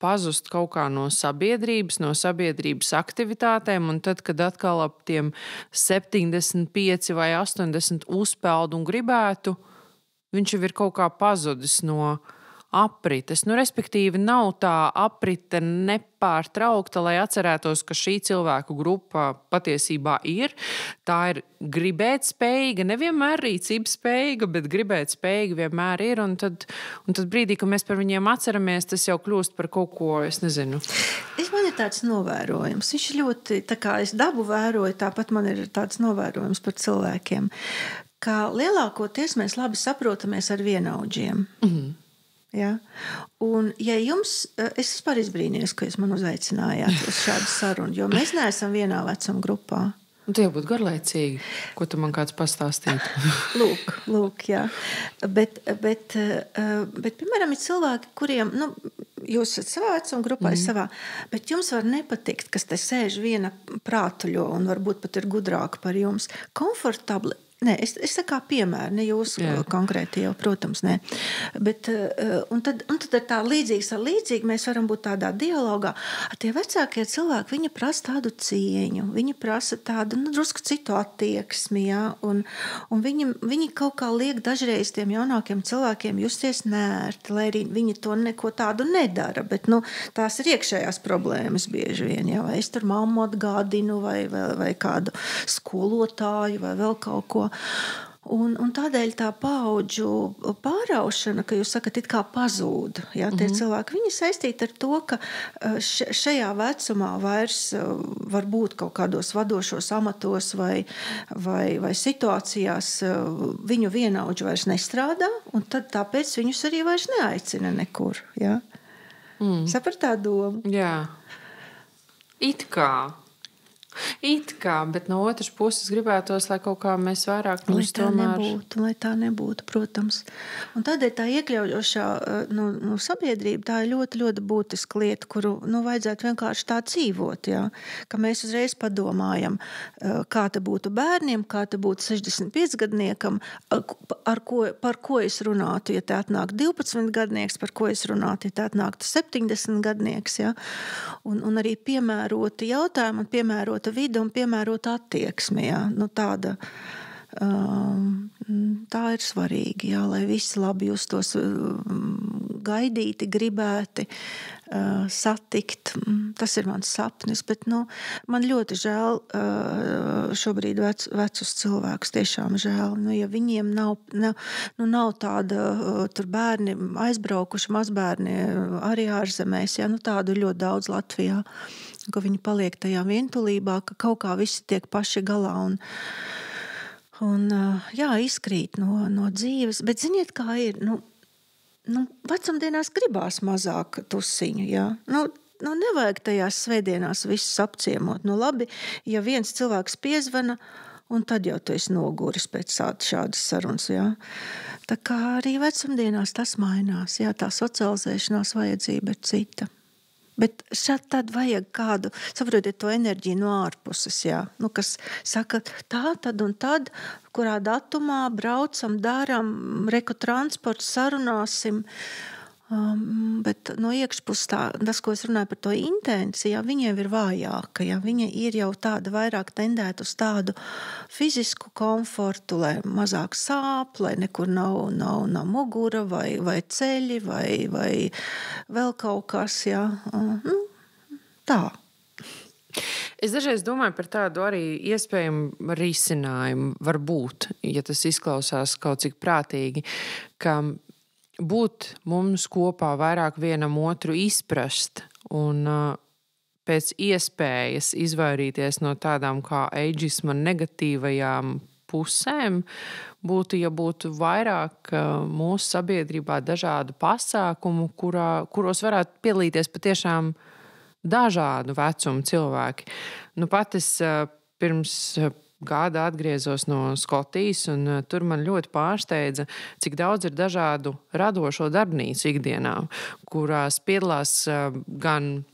pazust kaut kā no sabiedrības aktivitātēm, un tad, kad atkal ap tiem 75 vai 80 uzpeld un gribētu, viņš jau ir kaut kā pazudis no aprites. Respektīvi, nav tā aprite nepārtraukta, lai atcerētos, ka šī cilvēku grupa patiesībā ir. Tā ir gribēt spējīga, nevienmēr rīcības spējīga, bet gribēt spējīga vienmēr ir. Un tad brīdī, kad mēs par viņiem atceramies, tas jau kļūst par kaut ko, es nezinu.
Man ir tāds novērojums. Viņš ļoti, tā kā es dabu vēroju, tāpat man ir tāds novērojums par cilvēkiem, ka lielākoties mēs labi saprotamies ar vienaudžiem. Mhm. Ja? Un, ja jums, es vispār izbrīnījos, ka jūs man uzaicinājāt uz šādu sarunu, jo mēs neesam vienā vecuma grupā.
Un tie būtu garlaicīgi, ko tu man kāds pastāstītu.
Lūk, jā. Bet, piemēram, ir cilvēki, kuriem, jūs esat savā vecuma grupā, savā, bet jums var nepatikt, kas te sēž viena prātuļo un varbūt pat ir gudrāka par jums. Komfortabli. Nē, es saku kā piemēru, ne jūs konkrēti jau, protams, nē. Bet, un tad ir tā līdzīgs ar līdzīgi, mēs varam būt tādā dialogā. Tie vecākie cilvēki, viņi prasa tādu cieņu, viņi prasa tādu, drusku citu attieksmi, jā, un viņi kaut kā liek dažreiz tiem jaunākiem cilvēkiem justies nērti, lai arī viņi to neko tādu nedara, bet, tās ir iekšējās problēmas bieži vien, jā, vai es tur mammu atgādinu, vai kādu skolotāju, vai vēl kaut ko. Un tādēļ tā paudžu pāraušana, ka jūs sakat, it kā pazūd, ja, tie cilvēki, viņi saistīti ar to, ka šajā vecumā vairs var būt kaut kādos vadošos amatos vai situācijās viņu vienaudži vairs nestrādā, un tad tāpēc viņus arī vairs neaicina nekur. Ja. Saprat tā domu?
Jā. It kā, bet no otras puses gribētos, lai kaut kā mēs vairāk
lai tā nebūtu, protams. Un tādēļ tā iekļaujošā sabiedrība, tā ir ļoti, ļoti būtiska lieta, kuru vajadzētu vienkārši tā dzīvot, jā. Ka mēs uzreiz padomājam, kā te būtu bērniem, kā te būtu 65-gadniekam, par ko es runātu, ja te atnāk 12-gadnieks, par ko es runātu, ja te atnāktu 70-gadnieks, jā. Un arī piemēroti jautājumi un piemēroti vide un piemērota attieksme, jā. Tāda, tā ir svarīgi, jā, lai visi labi justos gaidīti, gribēti, satikt. Tas ir mans sapnis, bet, man ļoti žēl šobrīd vecus cilvēkus, tiešām žēl. Ja viņiem nav tāda, tur bērni aizbraukuši, mazbērni arī ārzemēs, jā, tādu ļoti daudz Latvijā, ka viņi paliek tajā vientulībā, ka kaut kā visi tiek paši galā un izkrīt no dzīves. Bet ziniet, kā ir, vecumdienās gribās mazāk tusiņu, jā. Nevajag tajās svētdienās visus apciemot. Labi, ja viens cilvēks piezvana, un tad jau tu esi noguris pēc šādas sarunas, jā. Tā kā arī vecumdienās tas mainās, jā, tā socializēšanās vajadzība ir cita. Bet šādi tad vajag kādu, saprotiet, to enerģiju no ārpuses, jā. Kas saka, tā, tad un tad, kurā datumā braucam, daram, transportu, sarunāsim. Bet no iekšpuses tas, ko es runāju par to intenciju, viņa ir vājāka, ja viņa ir jau tāda vairāk tendēta uz tādu fizisku komfortu, lai mazāk sāp, lai nekur nav mugura vai ceļi vai vēl kaut kas, ja. Tā.
Es dažreiz domāju par tādu arī iespējamu risinājumu, varbūt, ja tas izklausās kaut cik prātīgi, ka būt mums kopā vairāk vienam otru izprast un pēc iespējas izvairīties no tādām kā eidžisma negatīvajām pusēm, būtu vairāk mūsu sabiedrībā dažādu pasākumu, kuros varētu piedalīties patiešām dažādu vecumu cilvēki. Pat es pirms gada atgriezos no Skotijas, un tur man ļoti pārsteidza, cik daudz ir dažādu radošo darbnīcu ikdienā, kurās piedalās gan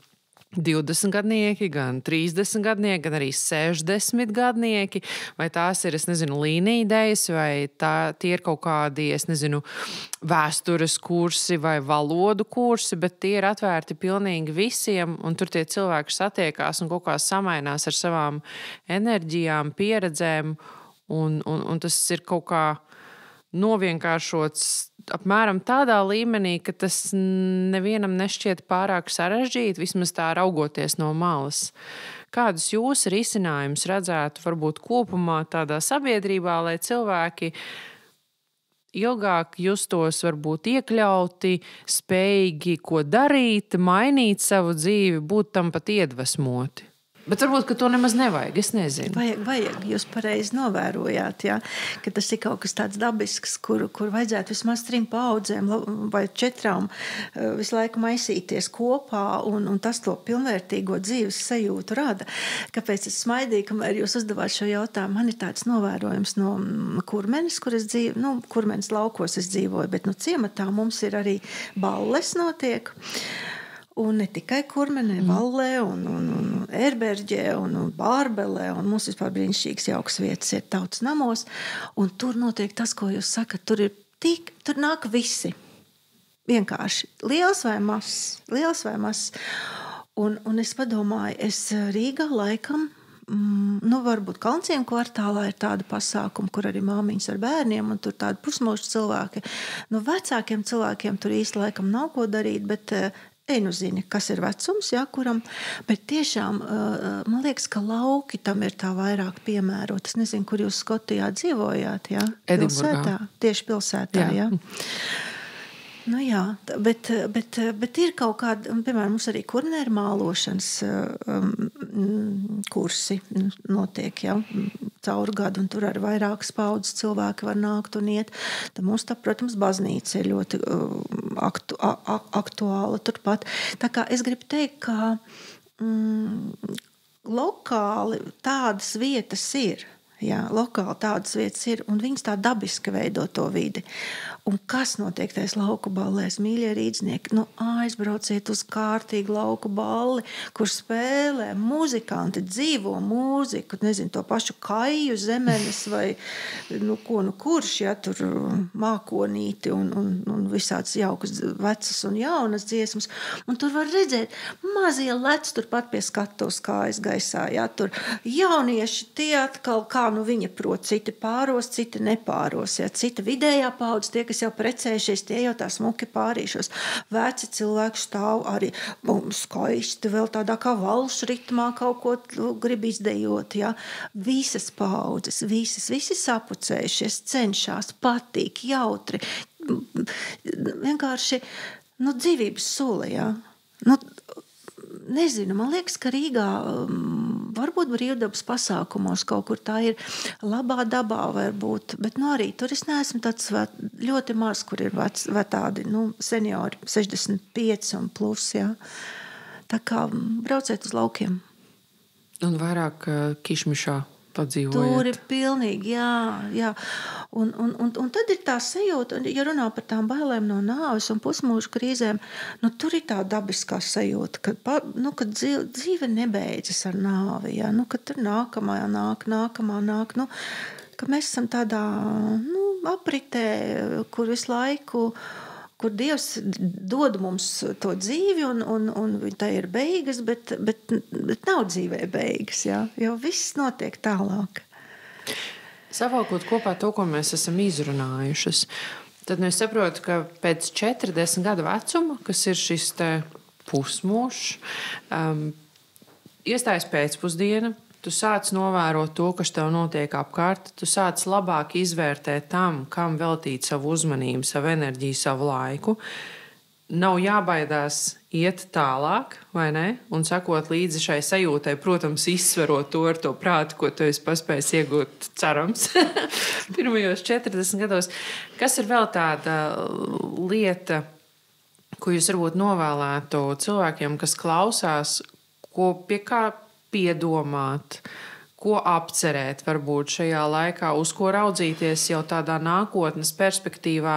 20-gadnieki, gan 30-gadnieki, gan arī 60-gadnieki, vai tās ir, līnija-idejas, vai tie ir kaut kādi, vēstures kursi vai valodu kursi, bet tie ir atvērti pilnīgi visiem, un tur tie cilvēki satiekās un kaut kā samainās ar savām enerģijām, pieredzēm, un tas ir kaut kā novienkāršots apmēram tādā līmenī, ka tas nevienam nešķiet pārāk sarežģīti, vismaz tā raugoties no malas. Kādus jūs risinājumus redzētu varbūt kopumā tādā sabiedrībā, lai cilvēki ilgāk justos varbūt iekļauti, spējīgi ko darīt, mainīt savu dzīvi, būt tam pat iedvesmoti? Bet varbūt, ka to nemaz nevajag, es nezinu.
Vajag, jūs pareizi novērojāt, ja, ka tas ir kaut kas tāds dabisks, kur vajadzētu vismaz 3 paudzēm vai 4 visu laiku maisīties kopā, un tas to pilnvērtīgo dzīves sajūtu rada. Kāpēc es smaidīju, kamēr jūs uzdevāt šo jautājumu? Man ir tāds novērojums no Kurmenes, kur es dzīvoju, Kurmenes laukos es dzīvoju, bet ciematā mums ir arī balles notiek. Un ne tikai Kurmenē, Vallē un Erberģē un Bārbelē, un mums vispār brīnišķīgas jaukas vietas ir tautas namos, un tur notiek tas, ko jūs sakat, tur nāk visi. Vienkārši liels vai mazs. Un es padomāju, es Rīgā laikam, varbūt Kalnciemu kvartālā ir tāda pasākuma, kur arī māmiņas ar bērniem, un tur tādi pusmūžu cilvēki. Vecākiem cilvēkiem tur īsti laikam nav ko darīt, bet zini, kas ir vecums, ja, kuram, bet tiešām man liekas, ka lauki tam ir tā vairāk piemērot. Es nezinu, kur jūs Skotijā dzīvojāt, ja?
Edinburgā.
Tieši pilsētā, jā. Jā, bet ir kaut kāda, piemēram, mums arī Kurmenē ir mālošanas kursi notiek, ja, caur gadu, un tur arī vairākas paudzes cilvēki var nākt un iet. Tad mums tā, protams, baznīca ir ļoti aktuāla turpat. Tā kā es gribu teikt, ka lokāli tādas vietas ir. Jā, lokāli tādas vietas ir, un viņas tā dabiski veido to vidi. Un kas notiek tais lauku ballēs, mīļie rīdznieki? Aizbrauciet uz kārtīgu lauku balli, kur spēlē muzikanti, dzīvo mūziku, nezinu, to pašu Kaju Zemenes vai kurš, ja, tur mākonīti un visāds jaukas vecas un jaunas dziesmas. Un tur var redzēt, mazie lec turpat pie skatuves kājas gaisā, ja, tur jaunieši tie atkal kā viņa prot, citi pāros, citi nepāros, ja, cita vidējā paudze, tie, kas jau precējušies, tie jau tā smuki pārīšos. Veci cilvēki stāv arī skaisti, vēl tādā kā valšu ritmā kaut ko grib izdejot, ja. Visas paudzes, visi sapucējušies, cenšās, patīk, jautri. Vienkārši, dzīvības sula, ja. Nezinu, man liekas, ka Rīgā varbūt brīvdabas pasākumos kaut kur tā ir labā dabā varbūt, bet arī tur es neesmu tāds ļoti maz, kur ir tādi seniori, 65 un plus, jā. Tā kā brauciet uz laukiem.
Un vairāk Kišmišā padzīvojat.
Tur ir pilnīgi, jā. Un tad ir tā sajūta, ja runā par tām bailēm no nāves un pusmūžu krīzēm, tur ir tā dabiskā sajūta, kad dzīve nebeidzas ar nāvi, ja, kad tur nākamā nāk, ka mēs esam tādā apritē, kur visu laiku, kur Dievs dod mums to dzīvi un tā ir beigas, bet nav dzīvē beigas, jā, jo viss notiek tālāk.
Savalkot kopā to, ko mēs esam izrunājušas, tad es saprotu, ka pēc 40 gadu vecuma, kas ir šis te pusmūžs, iestājas pēcpusdiena, tu sāc novērot to, kas tev notiek apkārt, tu sāc labāk izvērtēt tam, kam veltīt savu uzmanību, savu enerģiju, savu laiku. Nav jābaidās iet tālāk, vai ne? Un sakot līdzi šai sajūtai, protams, izsverot to ar to prātu, ko tu esi paspējis iegūt, cerams, pirmajos 40 gados. Kas ir vēl tāda lieta, ko jūs varbūt novēlētu cilvēkiem, kas klausās, pie kā piedomāt, ko apcerēt varbūt šajā laikā, uz ko raudzīties jau tādā nākotnes perspektīvā,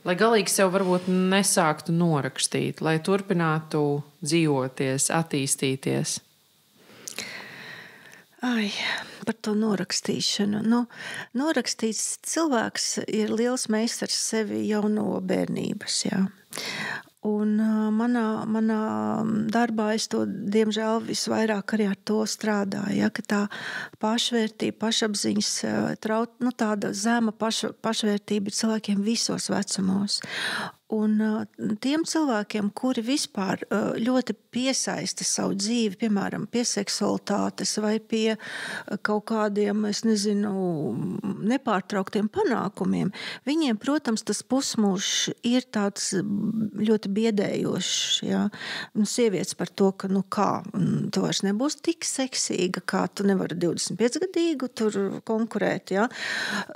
lai galīgi sev varbūt nesāktu norakstīt, lai turpinātu dzīvoties, attīstīties?
Par to norakstīšanu. Norakstīts cilvēks ir liels meistars sevi jau no bērnības, jā. Un manā darbā es to, diemžēl, visvairāk arī ar to strādāju, ja, ka tā pašvērtība, pašapziņas, tāda zema pašvērtība ir cilvēkiem visos vecumos. Un tiem cilvēkiem, kuri vispār ļoti piesaista savu dzīvi, piemēram, pie seksualitātes vai pie kaut kādiem, es nezinu, nepārtrauktiem panākumiem, viņiem, protams, tas pusmūžs ir tāds ļoti biedējošs. Ja? Sievietes par to, ka tu vairs nebūs tik seksīga, kā tu nevari 25-gadīgu tur konkurēt. Ja?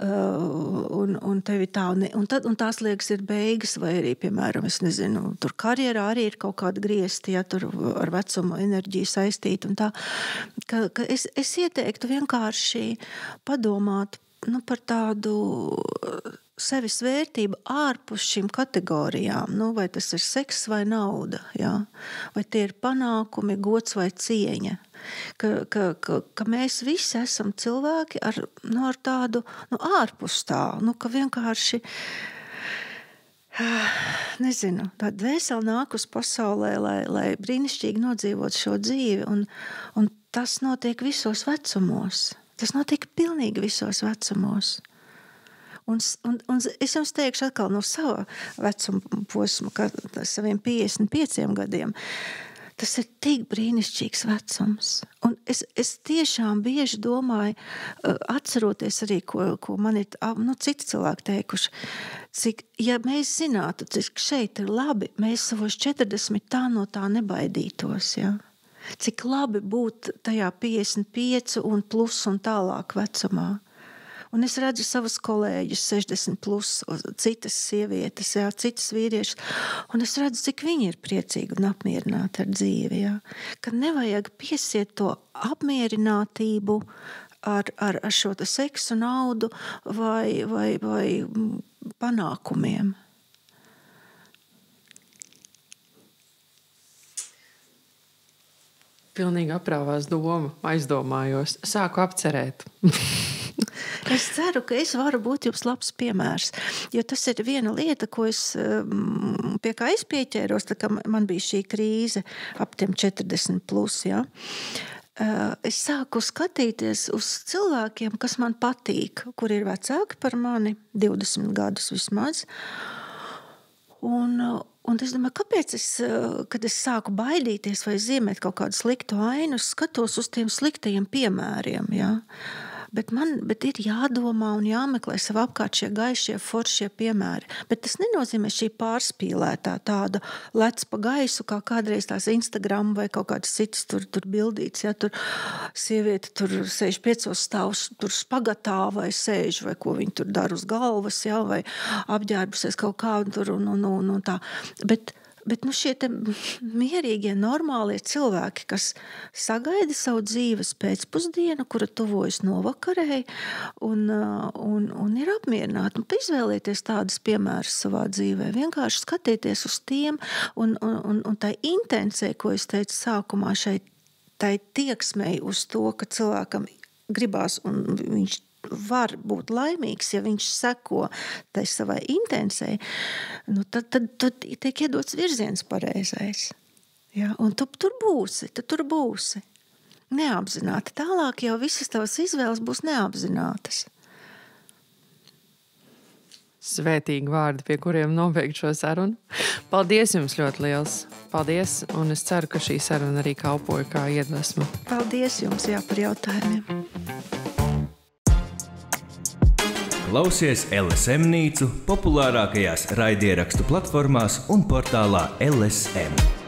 Un tevi tā, un tās liekas ir beigas, vai arī, piemēram, es nezinu, tur karjerā arī ir kaut kāda griezti, ja tur ar vecumu enerģiju saistīt un tā, ka es ieteiktu vienkārši padomāt par tādu sevis vērtību ārpus šīm kategorijām, vai tas ir seks vai nauda, ja? Vai tie ir panākumi, gods vai cieņa. Ka mēs visi esam cilvēki ar tādu ārpus tā, ka vienkārši nezinu, tā dvēsele nāk uz pasaulē, lai brīnišķīgi nodzīvot šo dzīvi, un tas notiek visos vecumos. Tas notiek pilnīgi visos vecumos. Un es jums teikšu atkal no sava vecuma posma, ka saviem 55 gadiem, tas ir tik brīnišķīgs vecums. Un es tiešām bieži domāju, atceroties arī, ko man ir citi cilvēki teikuši, cik, ja mēs zinātu, cik šeit ir labi, mēs savos 40 tā no tā nebaidītos. Ja? Cik labi būt tajā 55 un plus un tālāk vecumā. Un es redzu savus kolēģus 60 plus, citas sievietes, jā, citas vīriešus, un es redzu, cik viņi ir priecīgi un apmierināti ar dzīvi. Jā. Ka nevajag piesiet to apmierinātību ar šo seksu, naudu vai panākumiem.
Pilnīgi aprāvās doma, aizdomājos, sāku apcerēt.
Es ceru, ka es varu būt jums labs piemērs, jo tas ir viena lieta, ko pie kā es pieķēros, tā kā man bija šī krīze ap tiem 40 plus, ja. Es sāku skatīties uz cilvēkiem, kas man patīk, kur ir vecāki par mani, 20 gadus vismaz, un es domāju, kāpēc kad es sāku baidīties vai zīmēt kaut kādu sliktu ainu, skatos uz tiem sliktajiem piemēriem, ja. Bet ir jādomā un jāmeklē sev apkārt šie gaišie, foršie piemēri. Bet tas nenozīmē šī pārspīlētā tāda lec pa gaisu, kā kādreiz tās Instagram vai kaut kādas citas tur bildītas. Ja, tur sieviete tur 65 stāvs, tur spagatā vai sēž, vai ko viņi tur dara uz galvas, ja, vai apģērbusies kaut kā tur un tā. Bet šie te mierīgie, normālie cilvēki, kas sagaida savu dzīves pēcpusdienu, kura tuvojas novakarei un ir apmierināti. Izvēlieties tādas piemēras savā dzīvē. Vienkārši skatieties uz tiem un tai intencei, ko es teicu sākumā, tai tieksmei uz to, ka cilvēkam gribās un viņš var būt laimīgs, ja viņš seko tai savai intencei, tad tiek iedots virziens pareizais. Ja? Un tu tur būsi. Neapzināti. Tālāk jau visas tavas izvēles būs neapzinātas.
Svētīgi vārdi, pie kuriem nobeigt šo sarunu. Paldies jums ļoti liels. Paldies, un es ceru, ka šī saruna arī kalpoja kā iedvesma.
Paldies jums, par jautājumiem.
Klausies LSM Nīcu populārākajās raidierakstu platformās un portālā LSM.